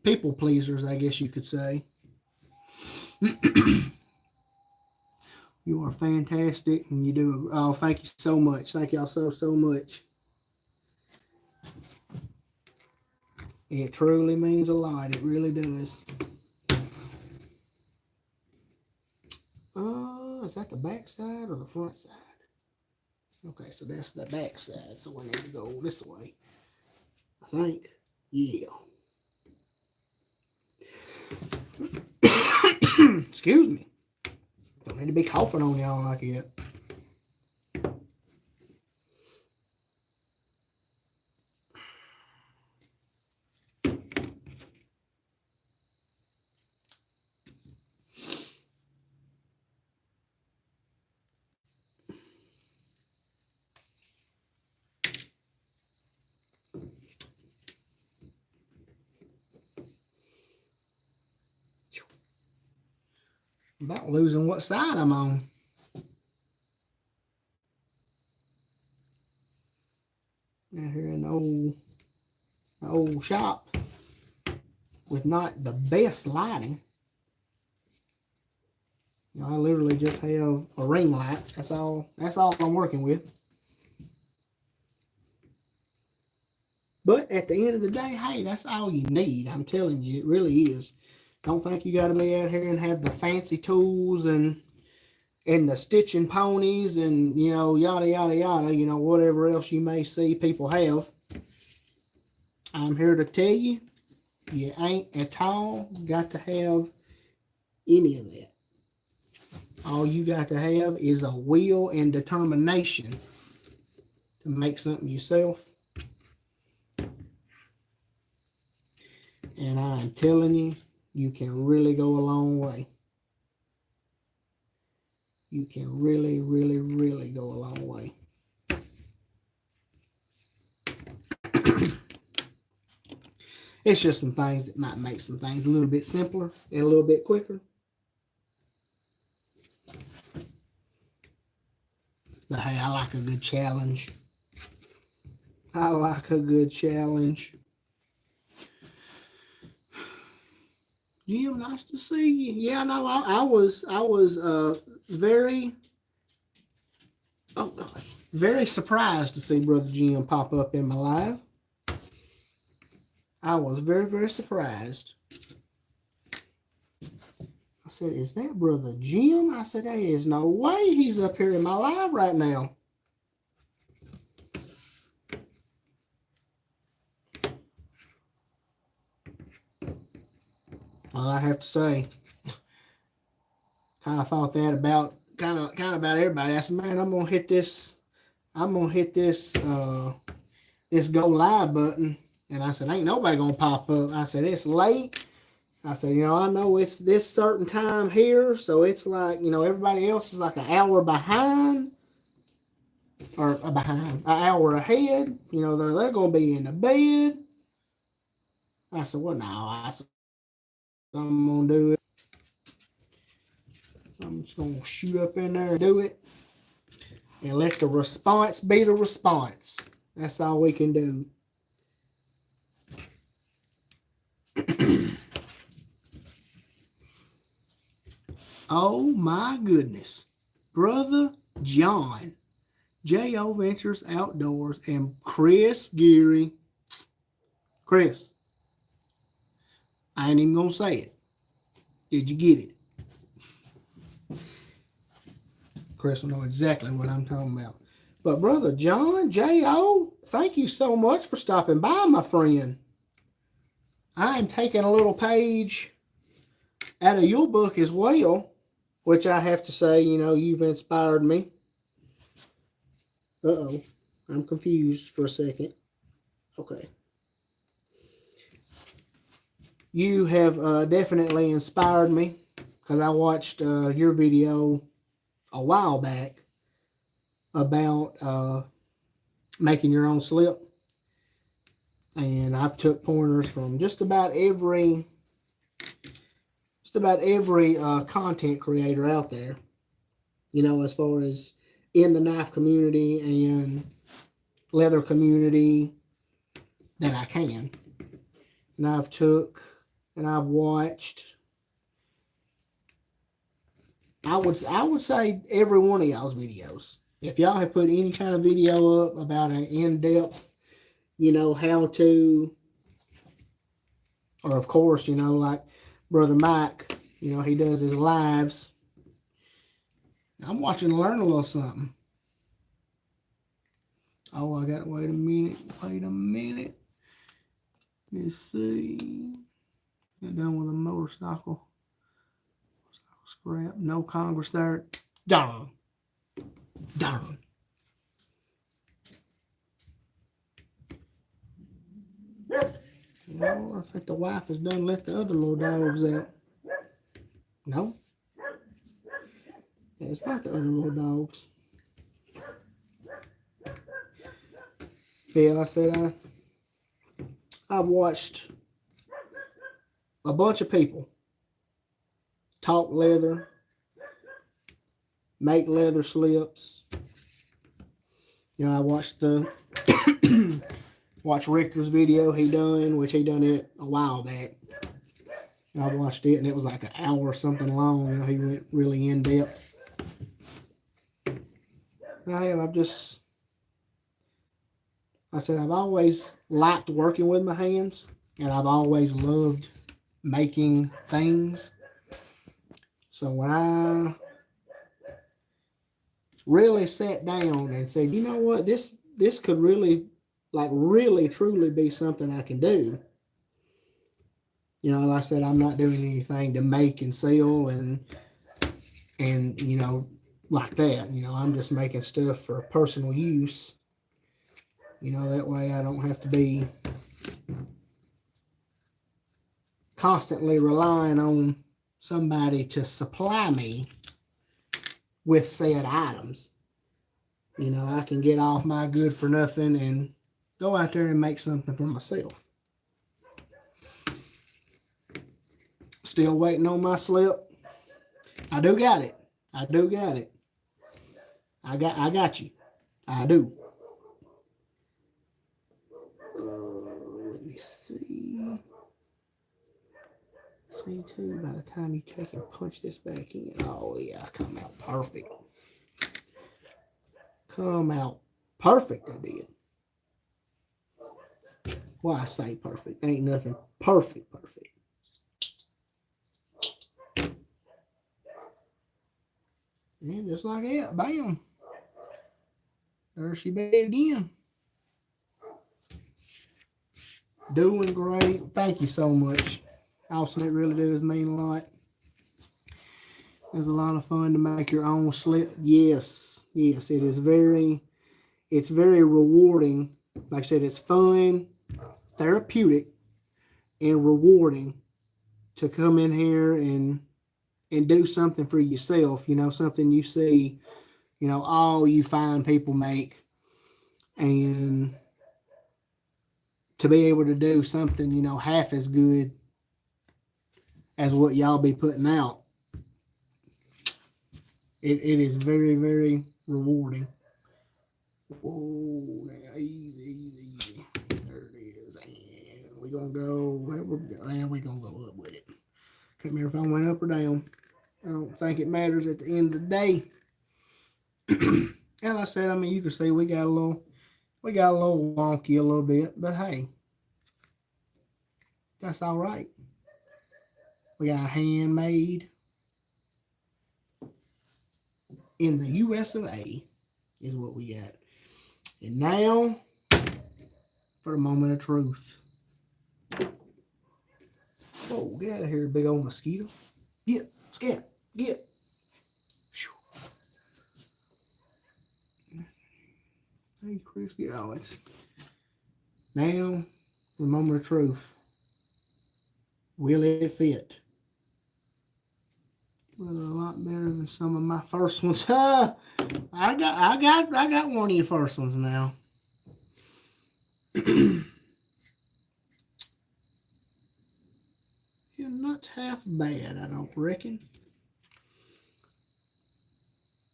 people pleasers, I guess you could say. You are fantastic, and you do. Oh, thank you so much. Thank y'all so much. It truly means a lot. It really does. Is that the back side or the front side? Okay, so that's the back side. So we need to go this way. I think. Yeah. Excuse me. Don't need to be coughing on y'all like that. About losing what side I'm on. Out here in the old shop with not the best lighting. You know, I literally just have a ring light. That's all I'm working with. But at the end of the day, hey, that's all you need. I'm telling you, it really is. Don't think you got to be out here and have the fancy tools and the stitching ponies and, you know, yada, yada, yada, you know, whatever else you may see people have. I'm here to tell you, you ain't at all got to have any of that. All you got to have is a will and determination to make something yourself. And I'm telling you, you can really go a long way. You can really, really, really go a long way. It's just some things that might make some things a little bit simpler and a little bit quicker. But hey, I like a good challenge. I like a good challenge. Jim, nice to see you. Yeah, no, I was very surprised to see Brother Jim pop up in my live. I was very, very surprised. I said, is that Brother Jim? I said, there is no way he's up here in my live right now. Well, I have to say, kind of thought that about about everybody. I said, man, I'm gonna hit this. I'm gonna hit this go live button, and I said, ain't nobody gonna pop up. I said, it's late. I said, I know it's this certain time here, so it's like, everybody else is like an hour behind, or an hour ahead. They're gonna be in the bed. I said, well, no. I said, I'm gonna do it. I'm just gonna shoot up in there and do it, and let the response be the response. That's all we can do. Oh my goodness. Brother John, J.O. Ventures Outdoors, and Chris Geary. Chris, I ain't even gonna say it. Did you get it? Chris will know exactly what I'm talking about. But Brother John, J.O., thank you so much for stopping by, my friend. I am taking a little page out of your book as well, which I have to say, you've inspired me. Uh-oh. I'm confused for a second. Okay. You have definitely inspired me, because I watched your video a while back about making your own slip. And I've took pointers from just about every content creator out there, as far as in the knife community and leather community that I can. And I've watched, I would say every one of y'all's videos. If y'all have put any kind of video up about an in-depth, how to, or of course, like Brother Mike, he does his lives. I'm watching to learn a little something. Oh, I gotta wait a minute. Let's see. Got done with a motorcycle scrap. No Congress there. Darn. I think the wife has done let the other little dogs out. No? That is not the other little dogs. Yeah, I said I've watched a bunch of people talk leather, make leather slips. I watched watch Richter's video he done, which he done it a while back. I watched it, and it was like an hour or something long. He went really in depth. I've always liked working with my hands, and I've always loved making things. So when I really sat down and said, you know what, this could really truly be something I can do. Like I said, I'm not doing anything to make and sell and like that. I'm just making stuff for personal use. That way I don't have to be constantly relying on somebody to supply me with said items. I can get off my good for nothing and go out there and make something for myself. Still waiting on my slip. I do got it. I got you. I do. Let me see. See too, by the time you take and punch this back in, oh yeah, come out perfect. I did. Why I say perfect? Ain't nothing perfect. And just like that, bam. There she be again. Doing great. Thank you so much. Awesome. It really does mean a lot. It's a lot of fun to make your own slip. Yes. Yes. It's very rewarding. Like I said, it's fun, therapeutic, and rewarding to come in here and do something for yourself, something you see, all you fine people make, and to be able to do something, half as good as what y'all be putting out. It is very, very rewarding. Oh, easy. There it is. And we're going to go, and we're going to go up with it. Can't remember if I went up or down. I don't think it matters at the end of the day. And I said, you can see we got a little wonky a little bit, but hey, that's all right. We got handmade in the US of A is what we got. And now for a moment of truth. Oh, get out of here, big old mosquito. Get, scat, get. Hey, Chris, get out. Now for a moment of truth. Will it fit? Well, they're a lot better than some of my first ones. I got one of your first ones now. Yeah, not half bad, I don't reckon.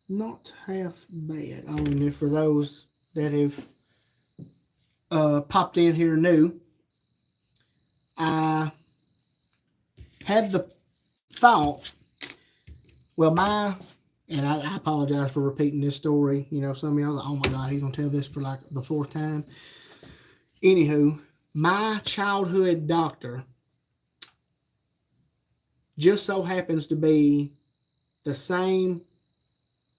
Not half bad. Only for those that have popped in here new, I had the thought, well, and I apologize for repeating this story. Some of y'all are like, oh my God, he's going to tell this for like the fourth time. Anywho, my childhood doctor just so happens to be the same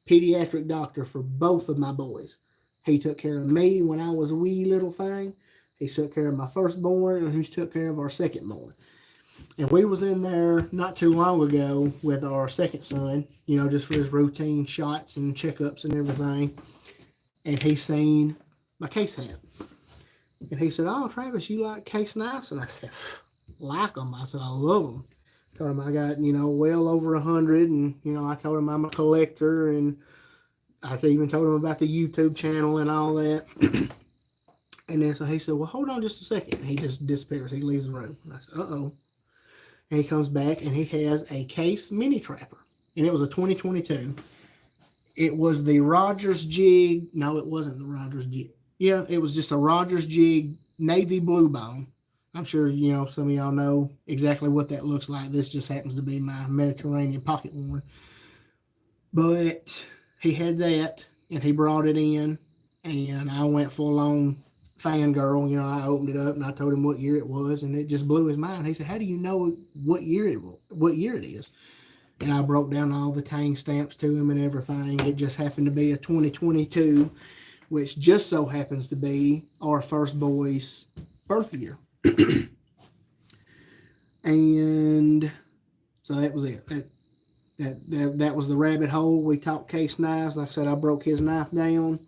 pediatric doctor for both of my boys. He took care of me when I was a wee little thing. He took care of my firstborn, and he took care of our secondborn. And we was in there not too long ago with our second son, just for his routine shots and checkups and everything. And he seen my case hat. And he said, oh, Travis, you like case knives? And I said, like them. I said, I love them. Told him I got, well over 100. And, I told him I'm a collector. And I even told him about the YouTube channel and all that. And then so he said, well, hold on just a second. And he just disappears. He leaves the room. And I said, uh-oh. And he comes back and he has a Case Mini Trapper. And it was a 2022. It was the Rogers Jig. No, it wasn't the Rogers Jig. Yeah, it was just a Rogers Jig Navy Blue Bone. I'm sure, some of y'all know exactly what that looks like. This just happens to be my Mediterranean pocket one. But he had that and he brought it in. And I went full on fangirl. I opened it up and I told him what year it was, and it just blew his mind. He said, how do you know what year it is? And I broke down all the Tang stamps to him and everything. It just happened to be a 2022, which just so happens to be our first boy's birth year. And so that was it. That was the rabbit hole. We talked case knives. Like I said, I broke his knife down.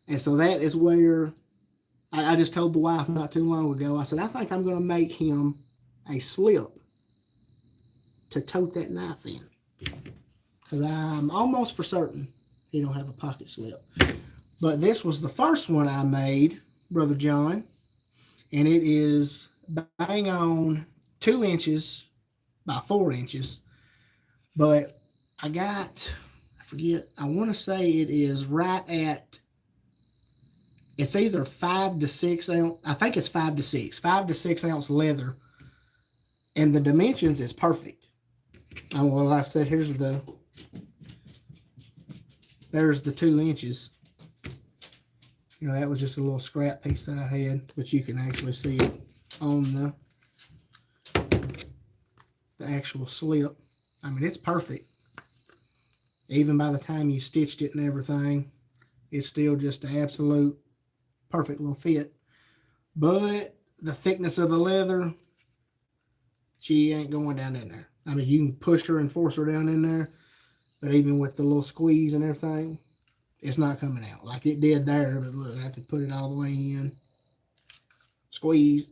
And so that is where I just told the wife not too long ago, I said, I think I'm going to make him a slip to tote that knife in. Because I'm almost for certain he don't have a pocket slip. But this was the first one I made, Brother John. And it is bang on 2 inches by 4 inches. But I want to say it is right at, it's either 5 to 6 ounce. I think it's 5 to 6 ounce leather. And the dimensions is perfect. Well, like I said, there's the 2 inches. That was just a little scrap piece that I had, but you can actually see it on the actual slip. It's perfect. Even by the time you stitched it and everything, it's still just an absolute perfect little fit. But the thickness of the leather, She ain't going down in there. I mean, you can push her and force her down in there, but even with the little squeeze and everything, it's not coming out like it did there. But look, I can put it all the way in. Squeeze.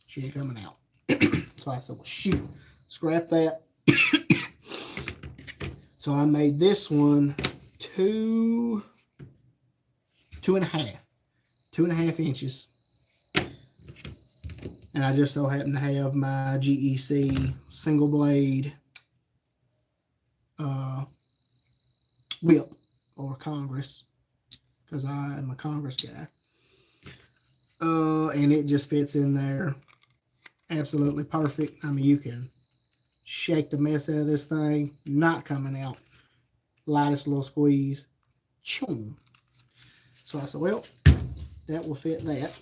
She ain't coming out. So I said, well, shoot, scrap that. So I made this one 2.5 inches. And I just so happen to have my GEC single blade whip or Congress, because I am a Congress guy. And it just fits in there absolutely perfect. I mean, you can shake the mess out of this thing, not coming out. Lightest little squeeze. Choom. So I said, well, that will fit that.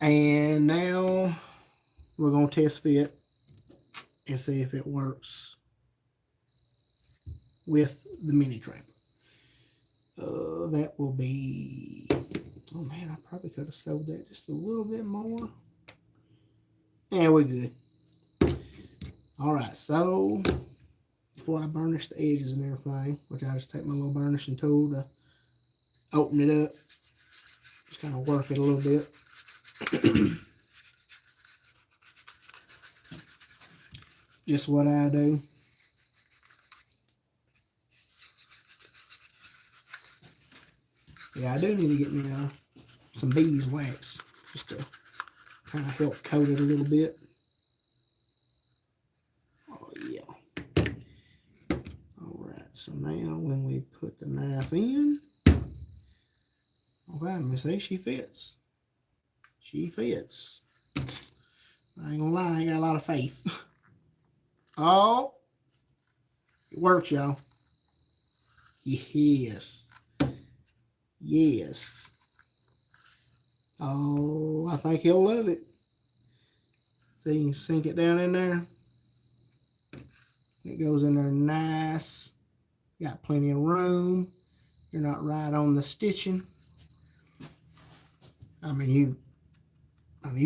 And now we're going to test fit and see if it works with the mini tramp. That will be, oh man, I probably could have sewed that just a little bit more. Yeah, we're good. All right, so before I burnish the edges and everything, which I just take my little burnishing tool to open it up, just kind of work it a little bit. Just what I do. Yeah, I do need to get me some beeswax just to kind of help coat it a little bit. Oh, yeah. All right, so now when we put the knife in, okay, let me see, she fits. She fits. I ain't gonna lie, I ain't got a lot of faith. Oh, it works, y'all. Yes. Yes. Oh, I think he'll love it. So you can sink it down in there. It goes in there nice. Got plenty of room. You're not right on the stitching. I mean, you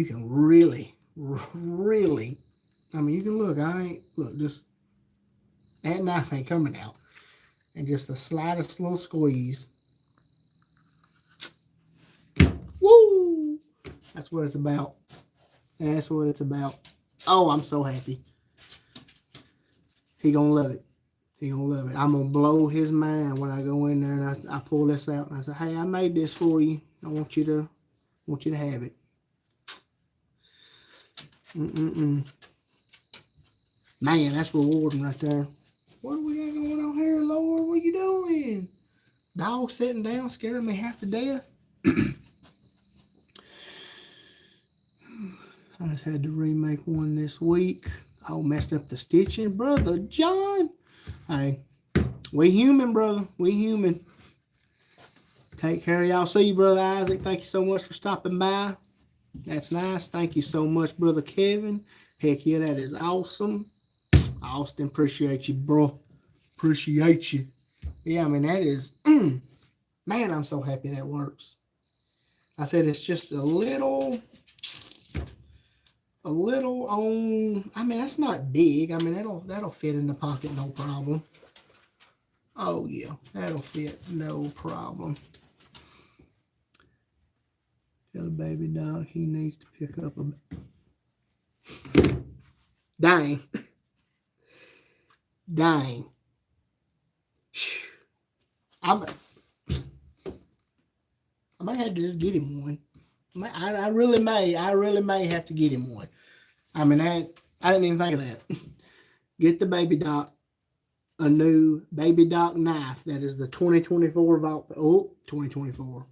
can really, you can look, just, that knife ain't coming out. And just the slightest little squeeze. Woo! That's what it's about. That's what it's about. Oh, I'm so happy. He gonna love it. He gonna love it. I'm gonna blow his mind when I go in there and I pull this out and I say, hey, I made this for you. I want you to have it. Man, that's rewarding right there. What do we got going on here, Lord? What are you doing? Dog sitting down, scaring me half to death. I just had to remake one this week. Oh, messed up the stitching. Brother John. Hey, we human, brother. We human. Take care of y'all. See you, Brother Isaac. Thank you so much for stopping by. That's nice. Thank you so much, Brother Kevin. Heck yeah, that is awesome. Austin, appreciate you, bro. Appreciate you. Yeah, I mean, that is, man, I'm so happy that works. I said it's just a little on, I mean, that's not big. I mean, that'll fit in the pocket, no problem. Oh, yeah, that'll fit, no problem. Tell the baby dog he needs to pick up a... Dang. Dang. I might have to just get him one. I really may have to get him one. I mean, I didn't even think of that. Get the baby doc a new baby doc knife. That is the 2024 Vault. Oh, 2024.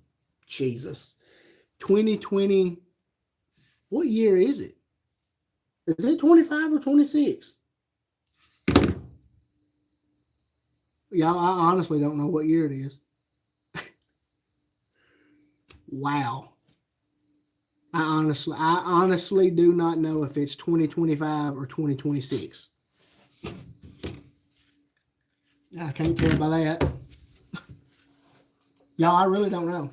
Jesus. 2020. What year is it? Is it 25 or 26? Y'all, I honestly don't know what year it is. Wow. I honestly do not know if it's 2025 or 2026. I can't tell by that. Y'all, I really don't know.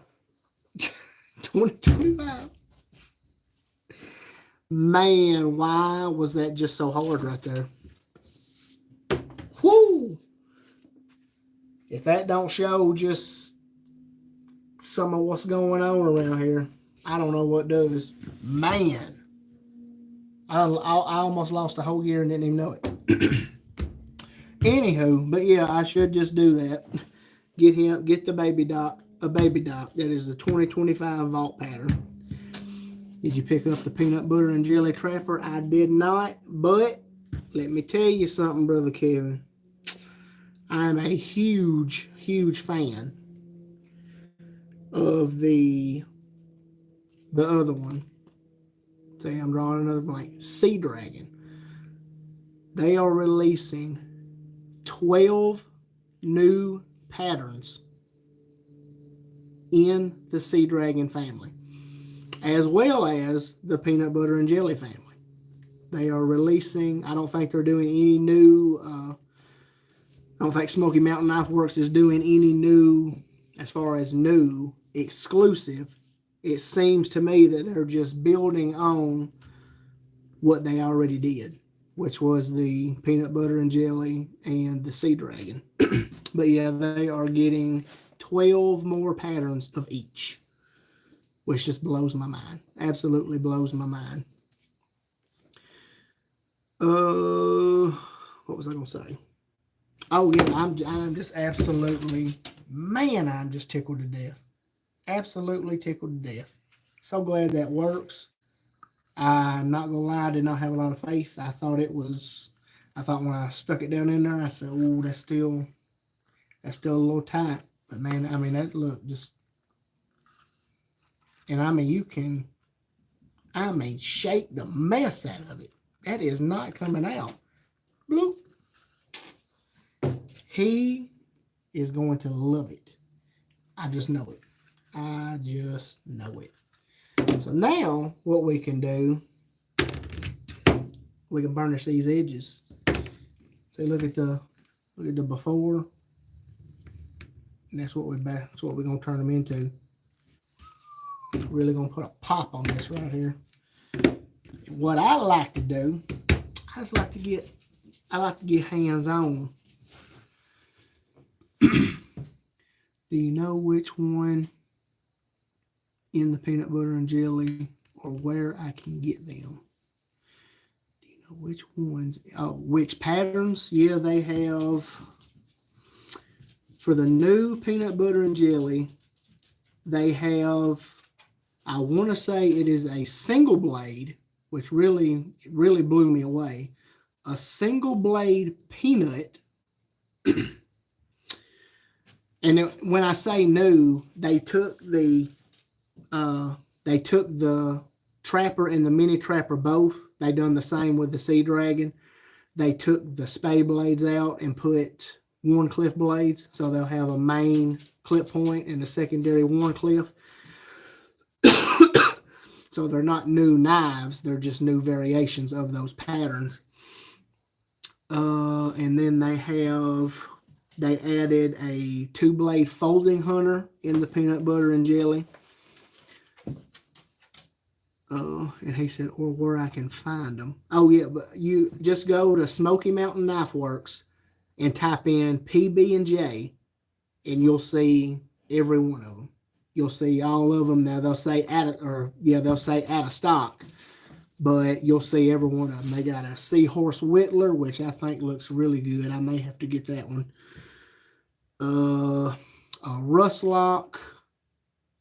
2025. Man, why was that just so hard right there? Whoo! If that don't show just some of what's going on around here, I don't know what does. Man. I almost lost a whole year and didn't even know it. Anywho, but yeah, I should just do that. Get the baby doc, a baby doc. That is the 2025 vault pattern. Did you pick up the peanut butter and jelly trapper? I did not, but let me tell you something, Brother Kevin. I am a huge, huge fan of the other one. See, I'm drawing another blank. Sea Dragon. They are releasing 12 new patterns in the Sea Dragon family, as well as the peanut butter and jelly family. They are releasing, I don't think they're doing any new, I don't think Smoky Mountain Knife Works is doing any new, as far as new, exclusive. It seems to me that they're just building on what they already did, which was the peanut butter and jelly and the Sea Dragon. But yeah, they are getting 12 more patterns of each, which just blows my mind. Absolutely blows my mind. What was I going to say? Oh yeah, I'm just absolutely, man, I'm just tickled to death. Absolutely tickled to death. So glad that works. I'm not gonna lie, I did not have a lot of faith. I thought when I stuck it down in there, I said, "Oh, that's still a little tight." But man, I mean, that look just, and I mean, shake the mess out of it. That is not coming out. Bloop. He is going to love it. I just know it. I just know it. So now what we can do, we can burnish these edges. See, look at the before. And that's what we're gonna turn them into. Really gonna put a pop on this right here. What I like to do, I like to get hands on. Do you know which one in the peanut butter and jelly, or where I can get them? Do you know which ones? Oh, which patterns? Yeah, they have, for the new peanut butter and jelly, they have, I want to say it is a single blade, which really blew me away. A single blade peanut. And when I say new, they took the trapper and the mini trapper both. They done the same with the Sea Dragon. They took the spade blades out and put Wharncliffe blades, so they'll have a main clip point and a secondary Wharncliffe. So they're not new knives; they're just new variations of those patterns. And then they added a 2-blade folding hunter in the peanut butter and jelly. And he said, or where I can find them. Oh yeah, but you just go to Smoky Mountain Knife Works and type in PB&J, and you'll see every one of them. You'll see all of them. Now they'll say out of stock, but you'll see every one of them. They got a Seahorse Whittler, which I think looks really good. I may have to get that one. A Rustlock,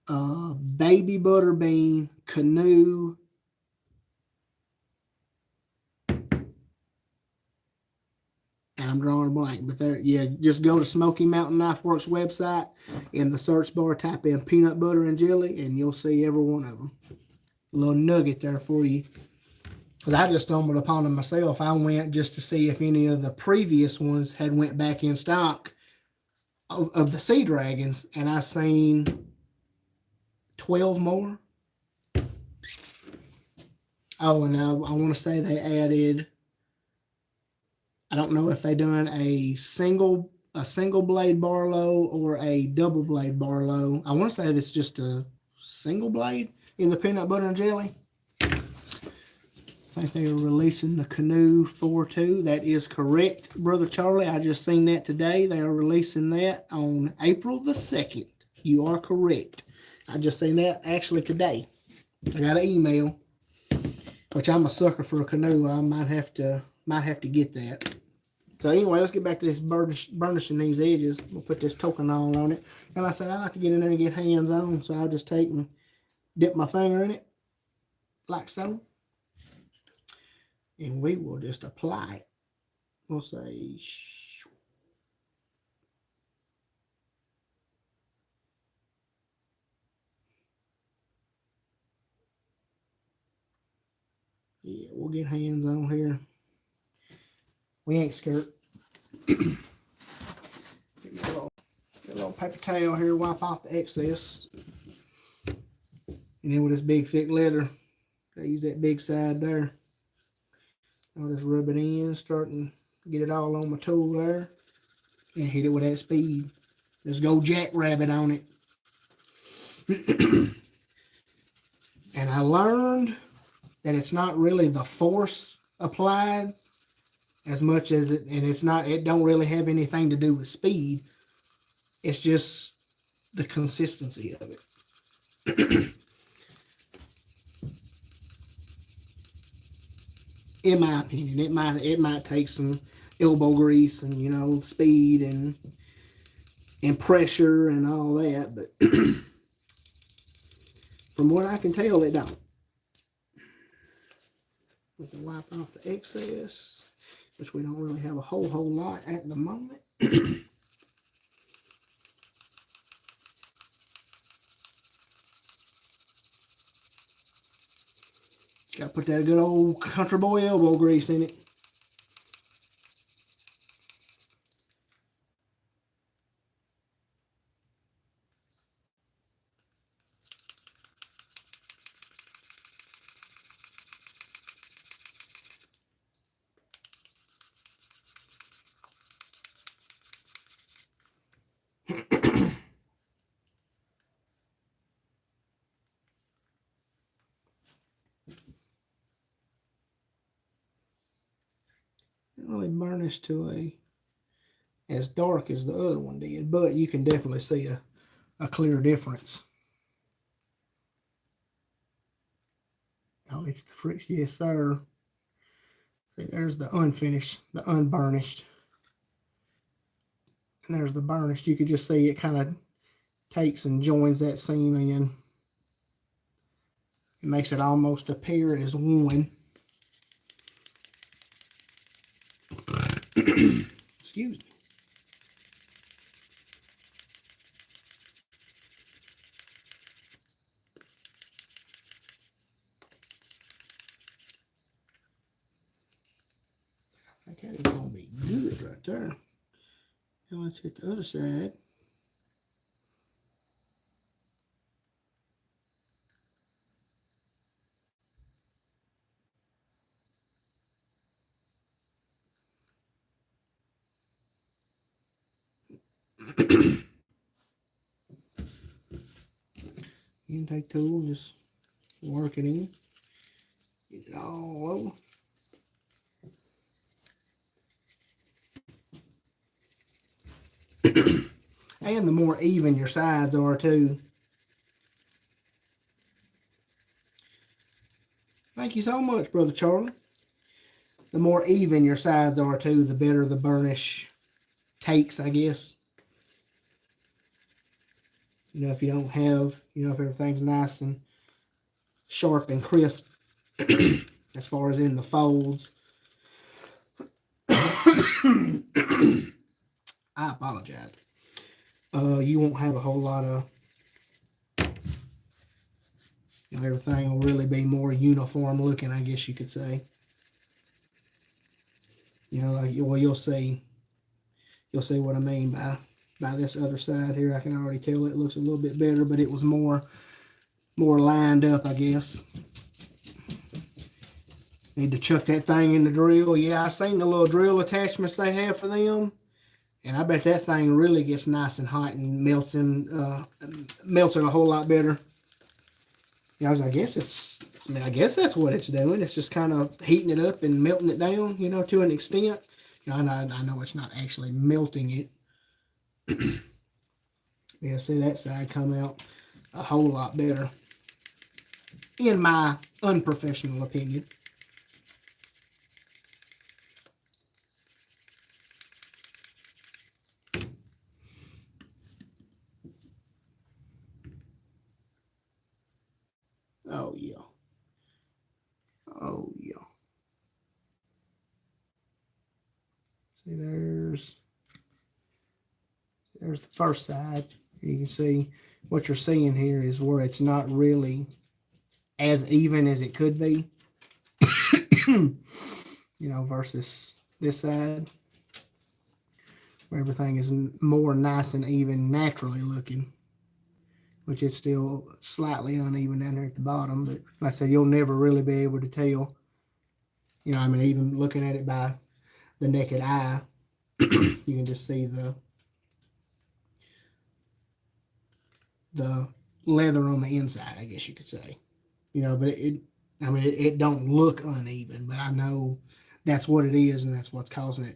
Baby Butterbean, Canoe, and I'm drawing a blank, but there, yeah, just go to Smoky Mountain Knife Works website. In the search bar, type in peanut butter and jelly, and you'll see every one of them. A little nugget there for you. Because I just stumbled upon them myself. I went just to see if any of the previous ones had went back in stock of the Sea Dragons, and I seen 12 more. Oh, and I want to say they added, I don't know if they done a single blade Barlow or a double blade Barlow. I want to say it's just a single blade in the peanut butter and jelly. I think they are releasing the Canoe 4.2. That is correct, Brother Charlie. I just seen that today. They are releasing that on April the 2nd. You are correct. I just seen that actually today. I got an email, which I'm a sucker for a canoe. I might have to get that. So anyway, let's get back to this burnishing these edges. We'll put this Tokonol on it. And like I said, I like to get in there and get hands on, so I'll just take and dip my finger in it, like so. And we will just apply it. We'll say, yeah, we'll get hands on here. We ain't scared. Get me a little paper towel here, wipe off the excess. And then with this big thick leather, I use that big side there. I'll just rub it in, starting to get it all on my tool there. And hit it with that speed. Just go jackrabbit on it. And I learned that it's not really the force applied as much as it, and it don't really have anything to do with speed. It's just the consistency of it. In my opinion, it might take some elbow grease and, you know, speed and pressure and all that, but from what I can tell, it don't. We can wipe off the excess, which we don't really have a whole lot at the moment. Got to put that good old country boy elbow grease in it. Really burnished to as dark as the other one did, but you can definitely see a clear difference. Oh, it's the Fritz, yes sir. See, there's the unfinished, the unburnished. And there's the burnished. You could just see it kind of takes and joins that seam in. It makes it almost appear as one. Excuse me. I think that is going to be good right there. Now let's hit the other side. Intake tool, just work it in. Get it all over. And the more even your sides are too. Thank you so much, Brother Charlie. The more even your sides are too, the better the burnish takes, I guess. You know, if you don't have, you know, if everything's nice and sharp and crisp as far as in the folds. I apologize. You won't have a whole lot of, you know, everything will really be more uniform looking, I guess you could say. You know, like, well, you'll see what I mean by this other side here. I can already tell it looks a little bit better, but it was more lined up, I guess. Need to chuck that thing in the drill. Yeah, I seen the little drill attachments they have for them, and I bet that thing really gets nice and hot and melts in a whole lot better. You know, I guess it's I mean, I guess that's what it's doing. It's just kind of heating it up and melting it down, you know, to an extent. You know, I know it's not actually melting it. Yeah, see that side come out a whole lot better, in my unprofessional opinion. Oh, yeah. Oh, yeah. See, there's the first side. You can see what you're seeing here is where it's not really as even as it could be. You know, versus this side, where everything is more nice and even naturally looking, which is still slightly uneven down there at the bottom. But like I said, you'll never really be able to tell. You know, I mean, even looking at it by the naked eye, you can just see the leather on the inside, I guess you could say. You know, but it don't look uneven, but I know that's what it is, and that's what's causing you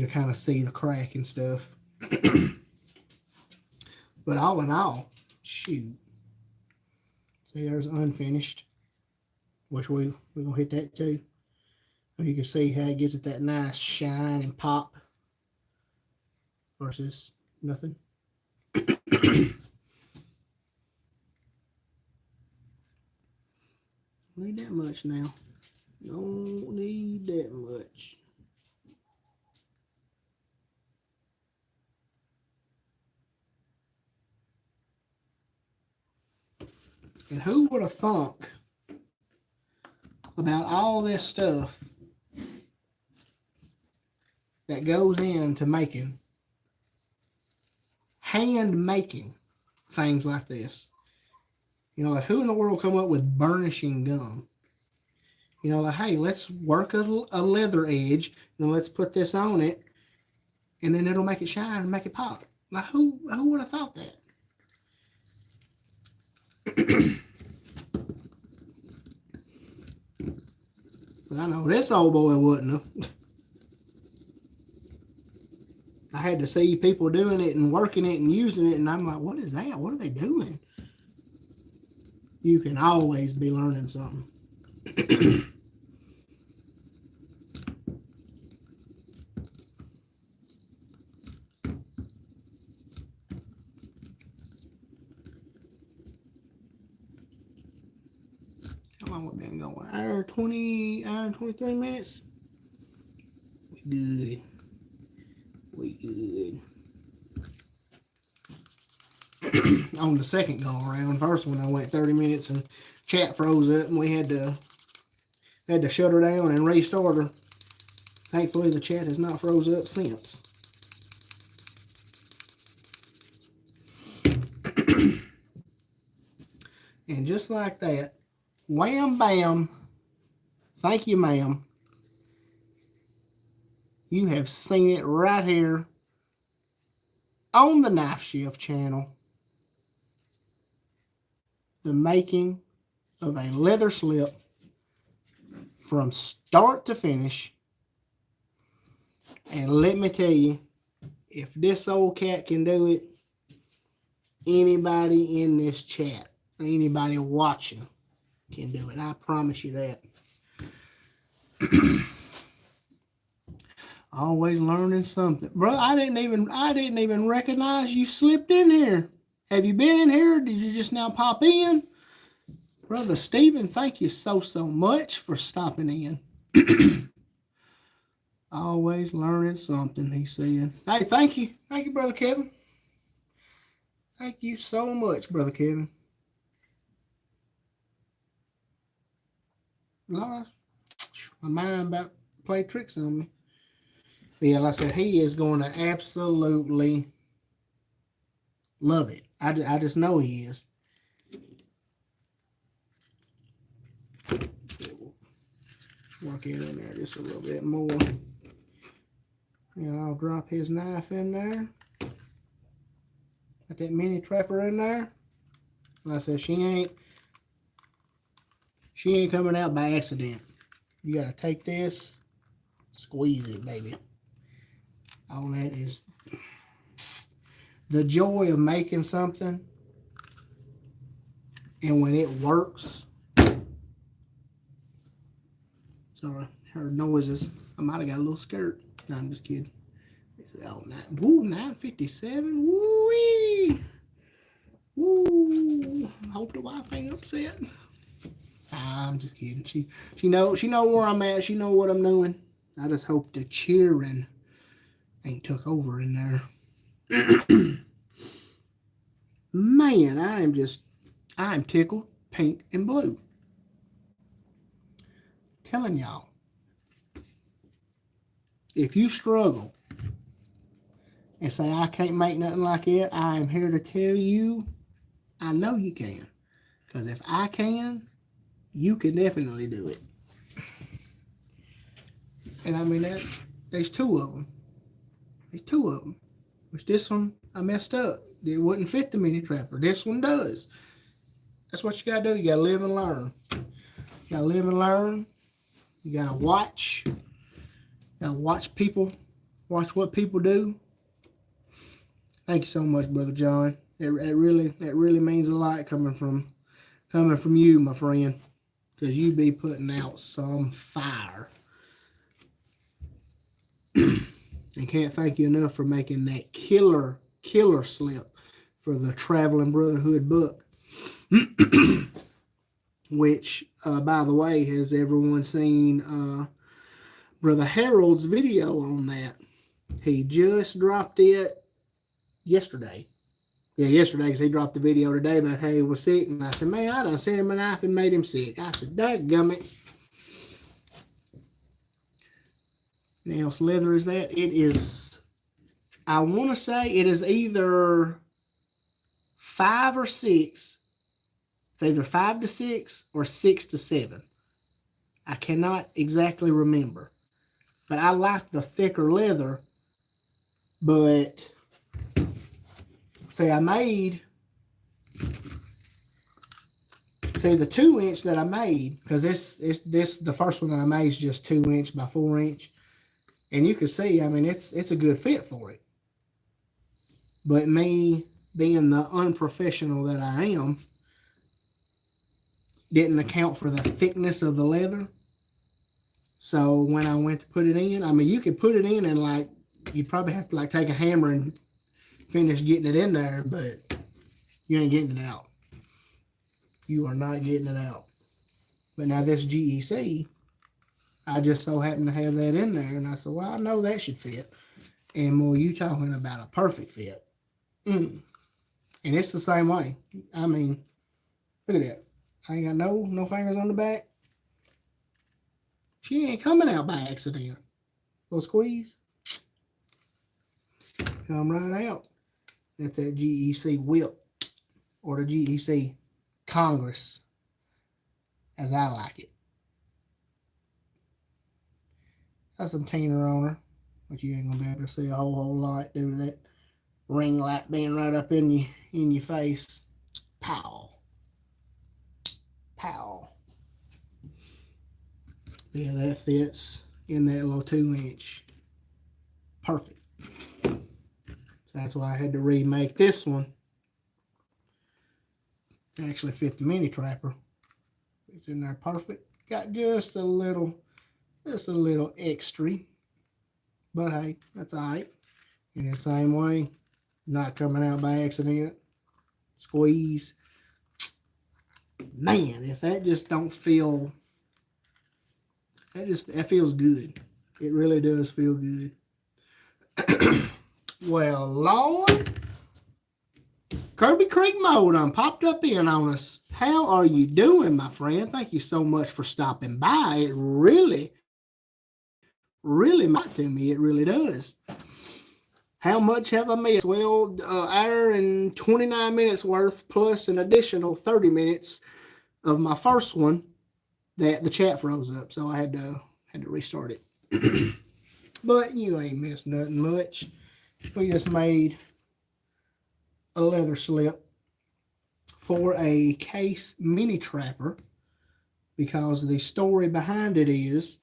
to kind of see the crack and stuff. But all in all, shoot. See, there's unfinished, which we're going to hit that too. You can see how it gives it that nice shine and pop versus nothing. Need that much now. Don't need that much. And who would have thunk about all this stuff that goes into making, hand making things like this? You know, like who in the world come up with burnishing gum? You know, like, hey, let's work a leather edge and let's put this on it, and then it'll make it shine and make it pop. Like, who would have thought that? But I know this old boy wouldn't have. I had to see people doing it and working it and using it, and I'm like, what is that? What are they doing? You can always be learning something. How long we been going? Hour 23 minutes? We good. We good. On the second go around, first one I went 30 minutes and chat froze up and we had to shut her down and restart her. Thankfully the chat has not froze up since. And just like that, wham bam, thank you ma'am, you have seen it right here on the Knife Shift channel. The making of a leather slip from start to finish. And let me tell you, if this old cat can do it, anybody in this chat, anybody watching can do it. I promise you that. Always learning something. Bro, I didn't even recognize you slipped in here. Have you been in here? Did you just now pop in? Brother Stephen, thank you so much for stopping in. Always learning something, he's saying. Hey, thank you. Thank you, Brother Kevin. Thank you so much, Brother Kevin. Lord, my mind about to play tricks on me. But yeah, like I said, he is going to absolutely love it. I just know he is. Work it in there just a little bit more. Yeah, I'll drop his knife in there. Got that mini trapper in there. Like I said, she ain't She ain't coming out by accident. You gotta take this, squeeze it, baby. All that is the joy of making something, and when it works. Sorry, heard noises. I might have got a little skirt. No, I'm just kidding. Oh, 9:57. Woo-wee. Woo. Hope the wife ain't upset. I'm just kidding. She know where I'm at. She know what I'm doing. I just hope the cheering ain't took over in there. Man, I'm tickled pink and blue. Telling y'all, if you struggle and say I can't make nothing like it, I am here to tell you I know you can. Because if I can, you can definitely do it. And I mean, there's two of them. Which this one, I messed up. It wouldn't fit the mini trapper. This one does. That's what you got to do. You got to live and learn. You got to watch. You got to watch people. Watch what people do. Thank you so much, Brother John. It really means a lot coming from you, my friend. Because you be putting out some fire. And can't thank you enough for making that killer slip for the Traveling Brotherhood book. Which, by the way, has everyone seen Brother Harold's video on that? He just dropped it yesterday. Yeah, yesterday, because he dropped the video today about how he was sick. And I said, man, I done sent him a knife and made him sick. I said, dadgummit. Nails leather is that? It is, I want to say it is either 5 or 6. It's either 5 to 6 or 6 to 7. I cannot exactly remember. But I like the thicker leather. But, see, the 2-inch that I made, because this the first one that I made is just 2-inch by 4-inch. And you can see, I mean, it's a good fit for it. But me, being the unprofessional that I am, didn't account for the thickness of the leather. So when I went to put it in, I mean, you could put it in and, like, you'd probably have to, like, take a hammer and finish getting it in there, but you ain't getting it out. You are not getting it out. But now this GEC, I just so happened to have that in there, and I said, well, I know that should fit. And more, you talking about a perfect fit. And it's the same way. I mean, look at that. I ain't got no fingers on the back. She ain't coming out by accident. Little squeeze. Come right out. That's that GEC whip. Or the GEC Congress, as I like it. Got some Tina on her, but you ain't gonna be able to see a whole lot due to that ring light being right up in your face. Pow. Pow. Yeah, that fits in that little 2-inch. Perfect. So that's why I had to remake this one. Actually fit the mini trapper. It's in there perfect. Got just a little extra. But hey, that's alright. In the same way, not coming out by accident. Squeeze. Man, if that just don't feel, that feels good. It really does feel good. Well, Lord, Kirby Creek Mo done popped up in on us. How are you doing, my friend? Thank you so much for stopping by. It really matters to me. It really does. How much have I missed? Well, hour and 29 minutes worth, plus an additional 30 minutes of my first one that the chat froze up, so I had to restart it. But you ain't missed nothing much. We just made a leather slip for a case mini trapper because the story behind it is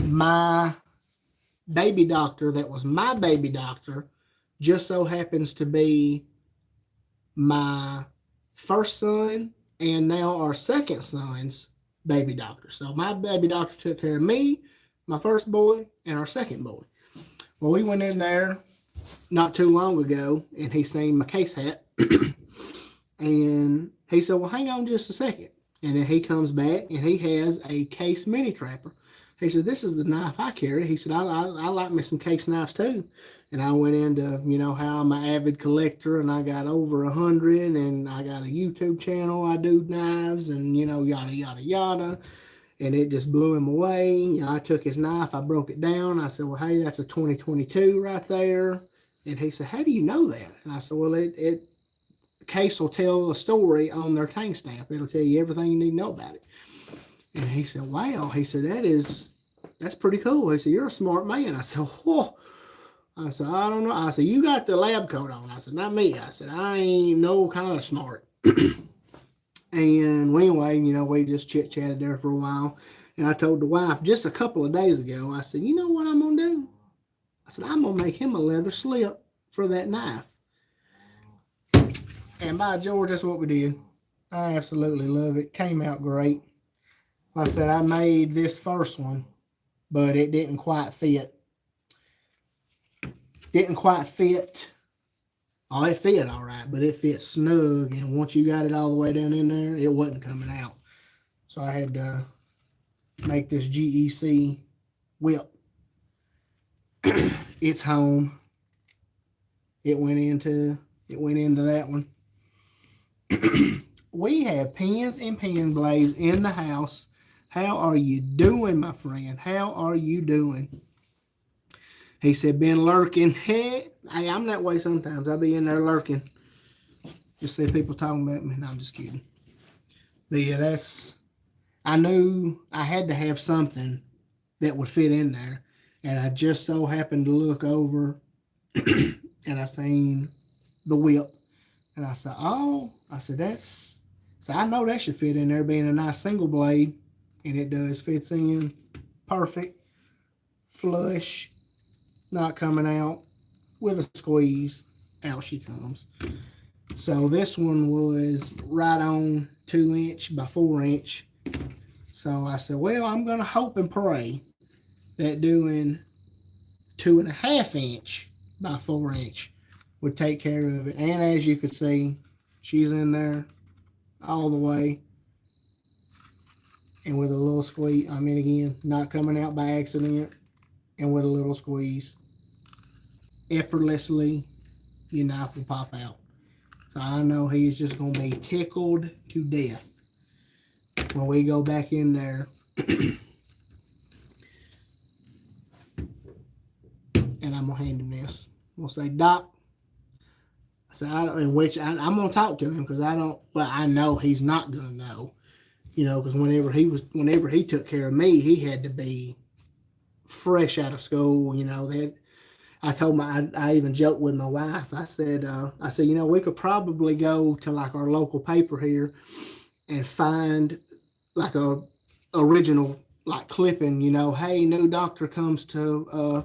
my baby doctor that was my baby doctor just so happens to be my first son and now our second son's baby doctor. So my baby doctor took care of me, my first boy, and our second boy. Well, we went in there not too long ago and he seen my case hat and he said, well, hang on just a second. And then he comes back and he has a Case mini trapper. He said, this is the knife I carry. He said, I like me some Case knives too. And I went into, how I'm an avid collector and I got over 100 and I got a YouTube channel. I do knives and, yada, yada, yada. And it just blew him away. I took his knife. I broke it down. I said, well, hey, that's a 2022 right there. And he said, how do you know that? And I said, well, Case will tell a story on their tank stamp. It'll tell you everything you need to know about it. And he said, wow. He said, that's pretty cool. He said, you're a smart man. I said, whoa. I said, I don't know. I said, you got the lab coat on. I said, not me. I said, I ain't no kind of smart. And anyway, we just chit-chatted there for a while. And I told the wife just a couple of days ago, I said, you know what I'm going to do? I said, I'm going to make him a leather slip for that knife. And by George, that's what we did. I absolutely love it. Came out great. Like I said, I made this first one, but it didn't quite fit. Didn't quite fit. Oh, it fit all right, but it fit snug. And once you got it all the way down in there, it wasn't coming out. So I had to make this GEC whip. It's home. It went into that one. We have pens and pen blades in the house. How are you doing, my friend? How are you doing? He said, been lurking. Hey, I'm that way sometimes. I'll be in there lurking. Just see people talking about me. No, I'm just kidding. But yeah, I knew I had to have something that would fit in there. And I just so happened to look over and I seen the whip. And I said, so I know that should fit in there being a nice single blade. And it does. Fits in perfect. Flush. Not coming out. With a squeeze. Out she comes. So this one was right on 2" by 4". So I said, well, I'm going to hope and pray that doing 2.5" by 4" would take care of it. And as you could see, she's in there all the way. And with a little squeeze, again, not coming out by accident. And with a little squeeze, effortlessly, your knife will pop out. So I know he's just going to be tickled to death when we go back in there. And I'm going to hand him this. I'm going to say, Doc. So I'm going to talk to him because I know he's not going to know. Because whenever he took care of me, he had to be fresh out of school. That I told I even joked with my wife. I said, we could probably go to like our local paper here and find like a original like clipping. Hey, new doctor comes to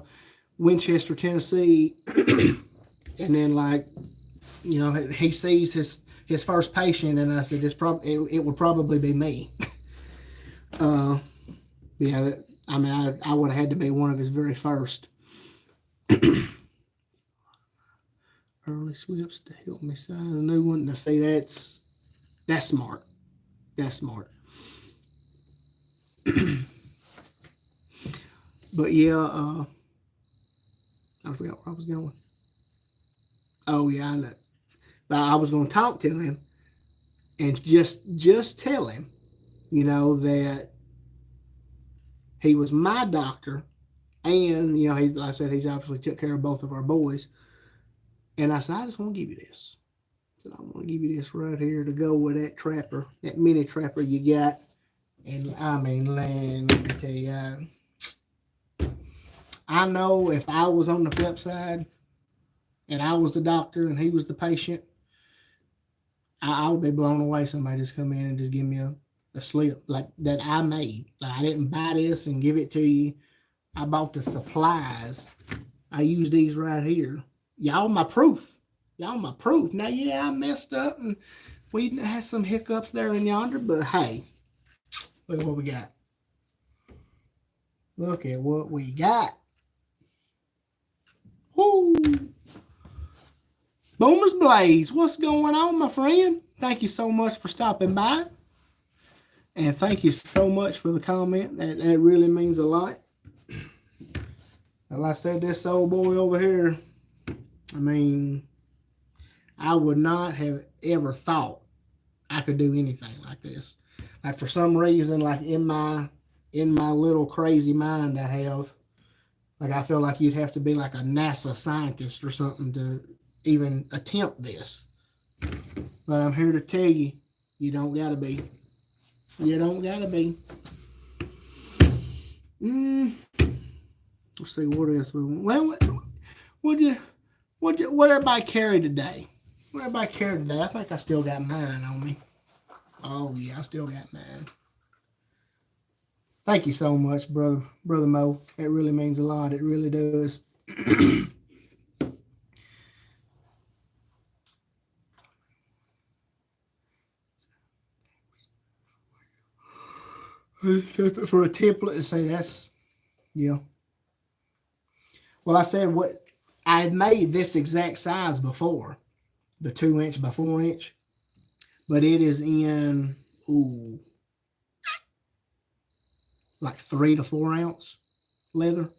Winchester, Tennessee, and then like he sees his first patient, and I said, it would probably be me. Yeah, I would have had to be one of his very first. Early slips to help me sign a new one. Now see, that's smart. That's smart. But yeah, I forgot where I was going. Oh yeah, I know. But I was going to talk to him and just tell him, that he was my doctor, and he's, like I said, he's obviously took care of both of our boys. And I said, I just want to give you this. I said, I want to give you this right here to go with that trapper, that mini trapper you got. And let me tell you, I know if I was on the flip side and I was the doctor and he was the patient, I would be blown away. Somebody just come in and just give me a slip like that I made. Like I didn't buy this and give it to you. I bought the supplies. I use these right here. Y'all my proof. Y'all my proof. Now, yeah, I messed up and we had some hiccups there and yonder, but hey, look at what we got. Look at what we got. Woo! Boomer's Blaze, what's going on, my friend? Thank you so much for stopping by. And thank you so much for the comment. That really means a lot. Like I said, this old boy over here, I mean, I would not have ever thought I could do anything like this. Like for some reason, like in my little crazy mind I have, like I feel like you'd have to be like a NASA scientist or something to even attempt this. But I'm here to tell you, you don't gotta be. You don't gotta be. Let's see what else. Well, what everybody carry today? What everybody carry today? I think I still got mine on me. Oh yeah, I still got mine. Thank you so much, brother Mo. It really means a lot. It really does. For a template to say that's, yeah. Well, I said what I had made this exact size before, the 2 inch by 4 inch, but it is in like 3 to 4 ounce leather.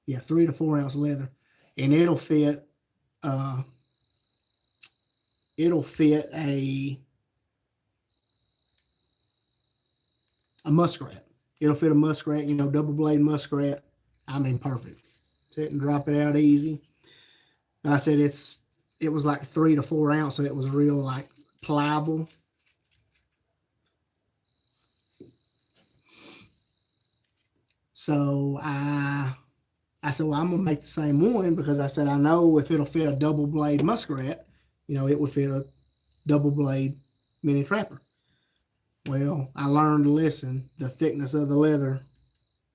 Yeah, 3 to 4 ounce leather, and it'll fit a muskrat. It'll fit a muskrat, double blade muskrat. I mean, perfect. Sit and drop it out easy. I said it was like 3 to 4 ounce, so it was real like pliable. So I said, well, I'm gonna make the same one because I said I know if it'll fit a double blade muskrat, it would fit a double blade mini trapper. Well, I learned to listen. The thickness of the leather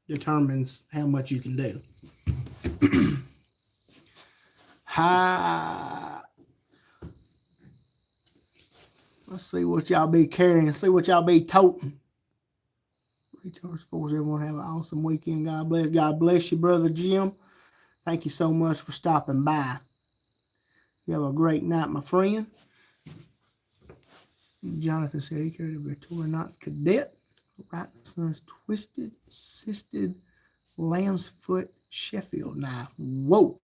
determines how much you can do. Let's see what y'all be carrying. See what y'all be toting. Recharge Force. Everyone have an awesome weekend. God bless. God bless you, Brother Jim. Thank you so much for stopping by. You have a great night, my friend. Jonathan said he carried a Victorinox Cadet. Right Son's Twisted Assisted Lamb's Foot Sheffield knife. Whoa.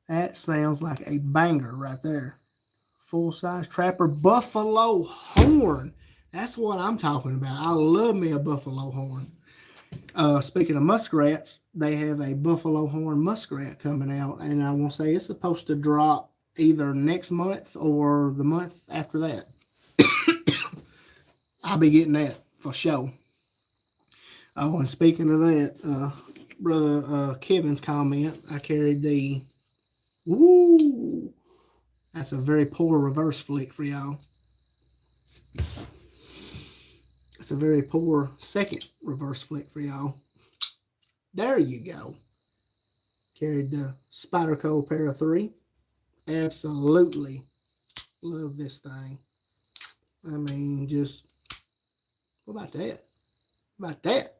That sounds like a banger right there. Full-size trapper. Buffalo horn. That's what I'm talking about. I love me a buffalo horn. Speaking of muskrats, they have a buffalo horn muskrat coming out, and I want to say it's supposed to drop either next month or the month after that. I'll be getting that for sure. Oh, and speaking of that, Brother Kevin's comment, I carried the, that's a very poor reverse flick for y'all. It's a very poor second reverse flick for y'all. There you go. Carried the Spyderco Para 3. Absolutely love this thing. I mean, just, what about that? What about that?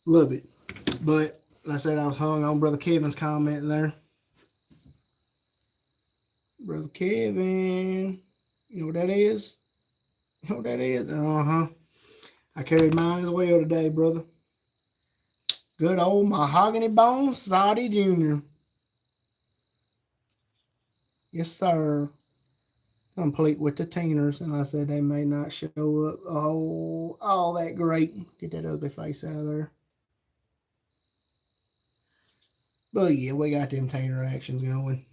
Love it. But, like I said, I was hung on Brother Kevin's comment there. Brother Kevin, you know what that is? You know what that is? I carried mine as well today, brother. Good old Mahogany Bone Society Jr. Yes, sir. Complete with the Teeners, and I said they may not show up all that great. Get that ugly face out of there. But yeah, we got them Teener actions going.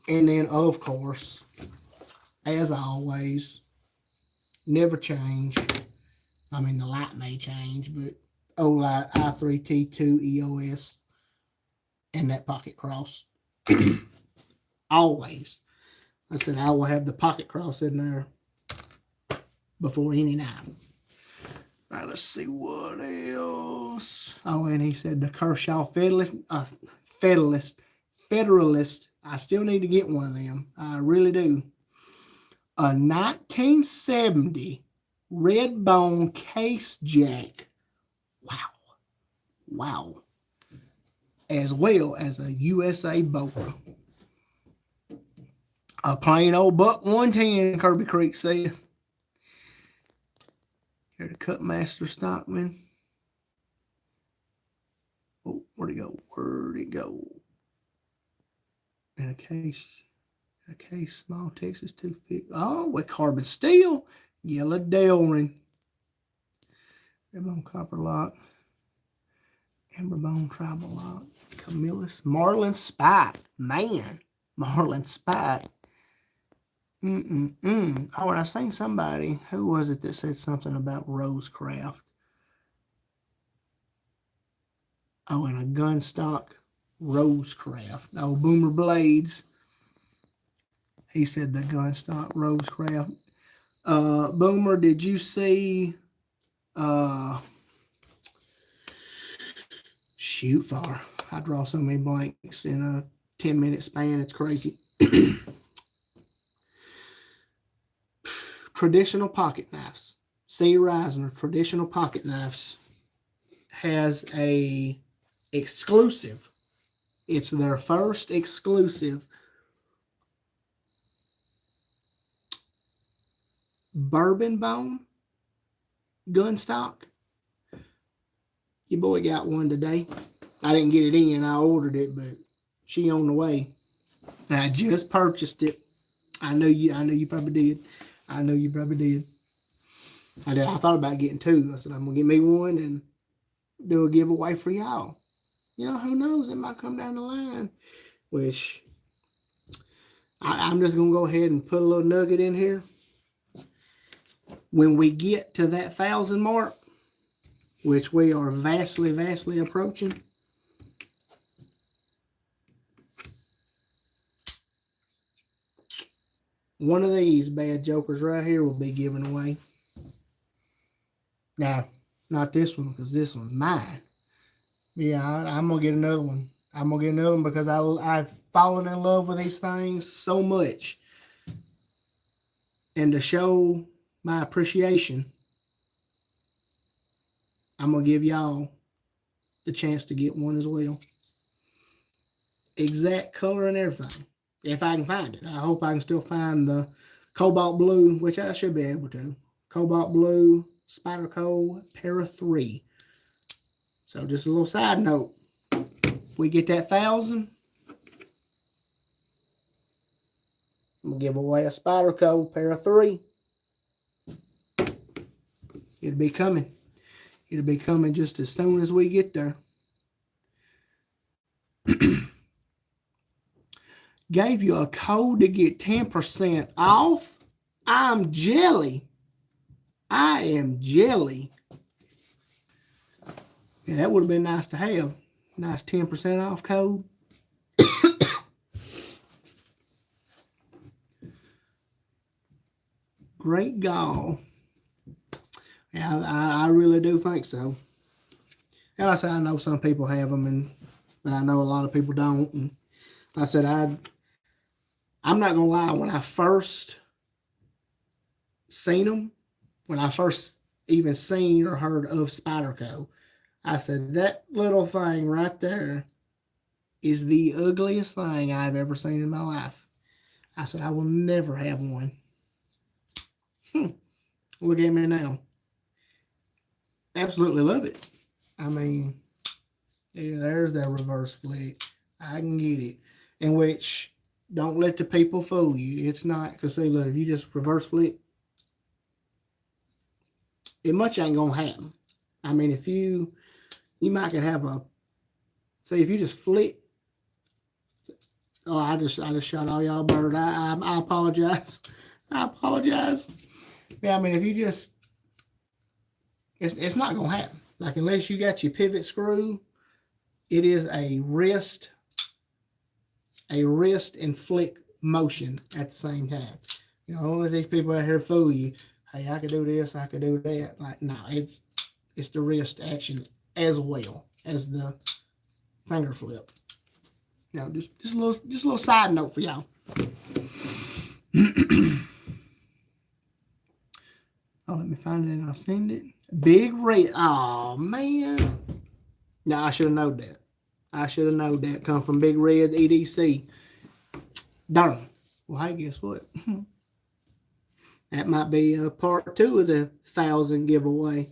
And then, of course, as always, never change. I mean, the light may change, but Olight i3T2 EOS and that pocket cross. Always. I said, I will have the pocket cross in there before any night. All right, let's see what else. Oh, and he said the Kershaw Federalist. I still need to get one of them. I really do. A 1970 Redbone Case Jack. Wow. As well as a USA Boca. A plain old buck 110, Kirby Creek said. Here the Cutmaster Stockman. Oh, where'd it go? And a case, small Texas toothpick. Oh, with carbon steel. Yellow Delrin. Redbone Copper Lock. Amberbone Tribal Lock. Camillus. Marlin Spike. Man. Marlin Spike. Oh, and I seen somebody. Who was it that said something about Rosecraft? Oh, and a gunstock Rosecraft. Oh, Boomer Blades. He said the gunstock Rosecraft. Boomer, did you see shoot far? I draw so many blanks in a 10-minute span. It's crazy. Traditional pocket knives. C. Reisner Traditional Pocket Knives has a exclusive. It's their first exclusive bourbon bone gun stock. Your boy got one today. I didn't get it in. I ordered it, but she on the way. I just purchased it. I know you probably did. I know you probably did. I thought about getting two. I said, I'm going to get me one and do a giveaway for y'all. You know, who knows? It might come down the line. Which, I'm just going to go ahead and put a little nugget in here. When we get to that 1,000 mark, which we are vastly approaching, one of these bad jokers right here will be given away. Now, not this one, because this one's mine. Yeah, I'm going to get another one. I'm going to get another one because I've fallen in love with these things so much. And to show my appreciation, I'm going to give y'all the chance to get one as well. Exact color and everything. If I can find it. I hope I can still find the Cobalt Blue, which I should be able to. Cobalt Blue Spyderco Para 3. So just a little side note. If we get that 1,000, I'm going to give away a Spyderco Para 3. It'll be coming. It'll be coming just as soon as we get there. Gave you a code to get 10% off. I'm jelly. I am jelly. Yeah, that would have been nice to have. Nice 10% off code. Great gall. Yeah, I really do think so. And I said, I know some people have them, but I know a lot of people don't. And I said, I'm not going to lie. When I first seen them, when I first even seen or heard of Spyderco, I said, that little thing right there is the ugliest thing I've ever seen in my life. I said, I will never have one. Look at me now. Absolutely love it. I mean, yeah, there's that reverse flick. I can get it. In which, don't let the people fool you. It's not, because see, look, if you just reverse flick, it much ain't going to happen. I mean, if you might could have a, say, if you just flick, oh, I just shot all y'all bird. I apologize. I apologize. Yeah, I mean, if you just, it's not going to happen. Like, unless you got your pivot screw, it is a wrist a wrist and flick motion at the same time. You know, all of these people out here fool you. Hey, I could do this, I could do that. Like, no, it's the wrist action as well as the finger flip. You know, just a little side note for y'all. Oh, let me find it and I'll send it. Big Red. Oh, man. No, I should have known that. I should have known that. Come from Big Red EDC. Darn. Well, hey, guess what? That might be part 2 of the 1,000 giveaway.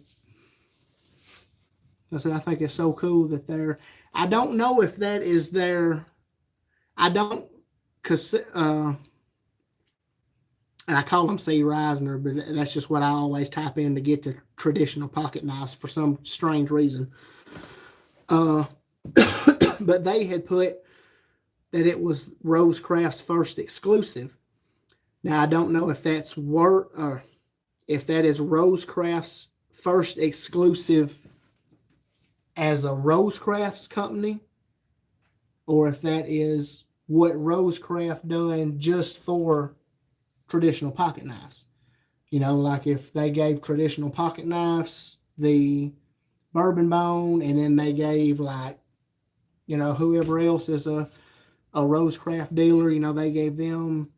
I said, I think it's so cool that they're... I don't know if that is their... I don't... Cause, and I call them C. Reisner, but that's just what I always type in to get to traditional pocket knives for some strange reason. But they had put that it was Rosecraft's first exclusive. Now, I don't know if that's if that is Rosecraft's first exclusive as a Rosecrafts company, or if that is what Rosecraft done just for traditional pocket knives. You know, like if they gave traditional pocket knives the bourbon bone, and then they gave, like, you know, whoever else is a Rosecraft dealer, you know, they gave them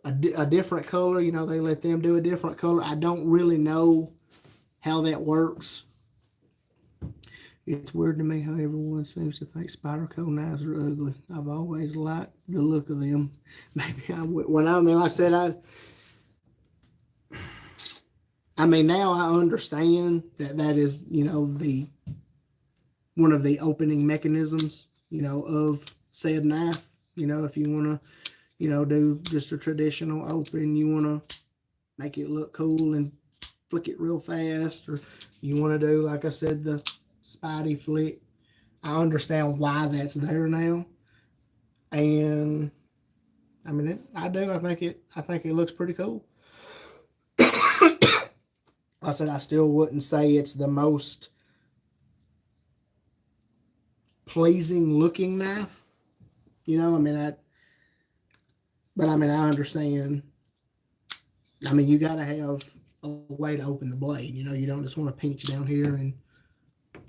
a different color. You know, they let them do a different color. I don't really know how that works. It's weird to me how everyone seems to think Spyderco knives are ugly. I've always liked the look of them. Maybe like I said, I mean, now I understand that is, you know, one of the opening mechanisms, you know, of said knife. You know, if you want to, you know, do just a traditional open, you want to make it look cool and flick it real fast, or you want to do, like I said, the Spidey flick. I understand why that's there now, and I mean, I do. I think it looks pretty cool. I said I still wouldn't say it's the most pleasing looking knife. You know, I mean, I understand. I mean, you got to have a way to open the blade. You know, you don't just want to pinch down here and,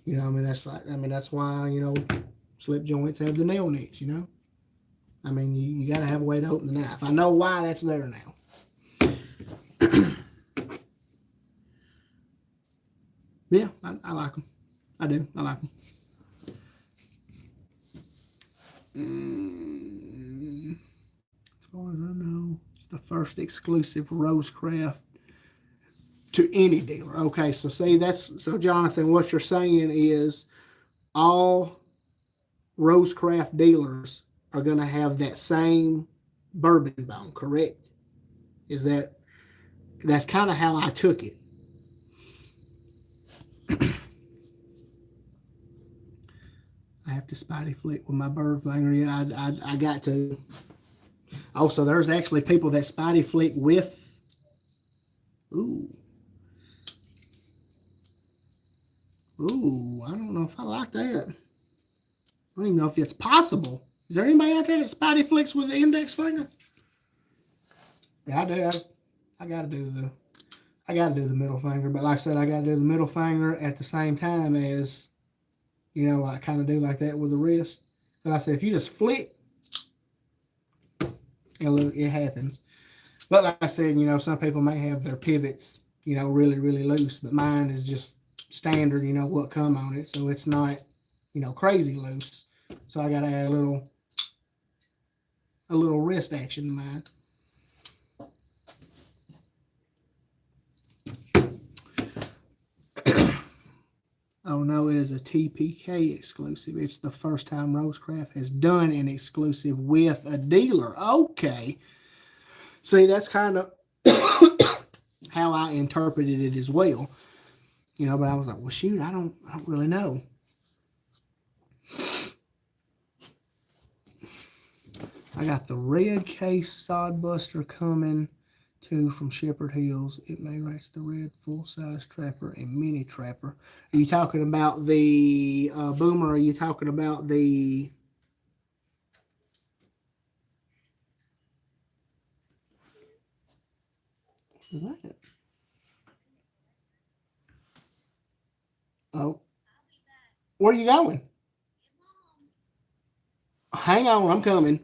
you know, I mean, that's why, you know, slip joints have the nail nits, you know. I mean, you got to have a way to open the knife. I know why that's there now. Yeah, I like them. I do. I like them. As far as I know, it's the first exclusive Rosecraft to any dealer. Okay, so see, so Jonathan, what you're saying is all Rosecraft dealers are going to have that same bourbon bone, correct? That's kind of how I took it. I have to Spidey flick with my bird finger. Yeah, I got to. Also, there's actually people that Spidey flick with. Ooh, I don't know if I like that. I don't even know if it's possible. Is there anybody out there that Spidey flicks with the index finger? Yeah, I do. I gotta do the middle finger, but like I said, I gotta do the middle finger at the same time as, you know, I kind of do like that with the wrist. But I said, if you just flick, and look, it happens. But like I said, you know, some people may have their pivots, you know, really, really loose, but mine is just standard, you know, what come on it. So it's not, you know, crazy loose. So I got to add a little wrist action to mine. Oh no, it is a TPK exclusive. It's the first time Rosecraft has done an exclusive with a dealer. Okay. See, that's kind of how I interpreted it as well. You know, but I was like, well, shoot, I don't really know. I got the red case Sodbuster coming too from Shepherd Hills. It may race the red full-size trapper and mini trapper. Are you talking about the Boomer? Are you talking about the What? Oh, where are you going? Hang on, I'm coming.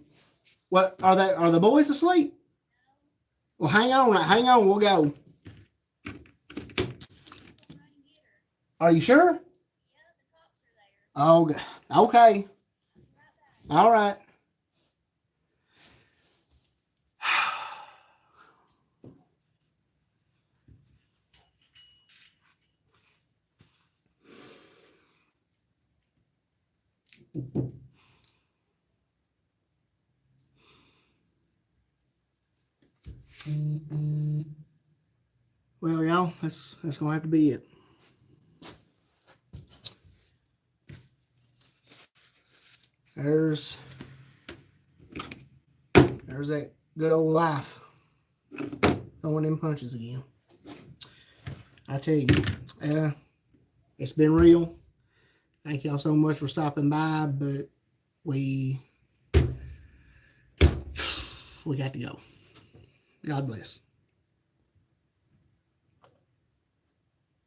What are they? Are the boys asleep? Well, hang on, we'll go. Are you sure? Oh, okay. All right. Well, y'all, that's gonna have to be it. There's that good old life throwing them punches again. I tell you, it's been real. Thank y'all so much for stopping by, but we got to go. God bless.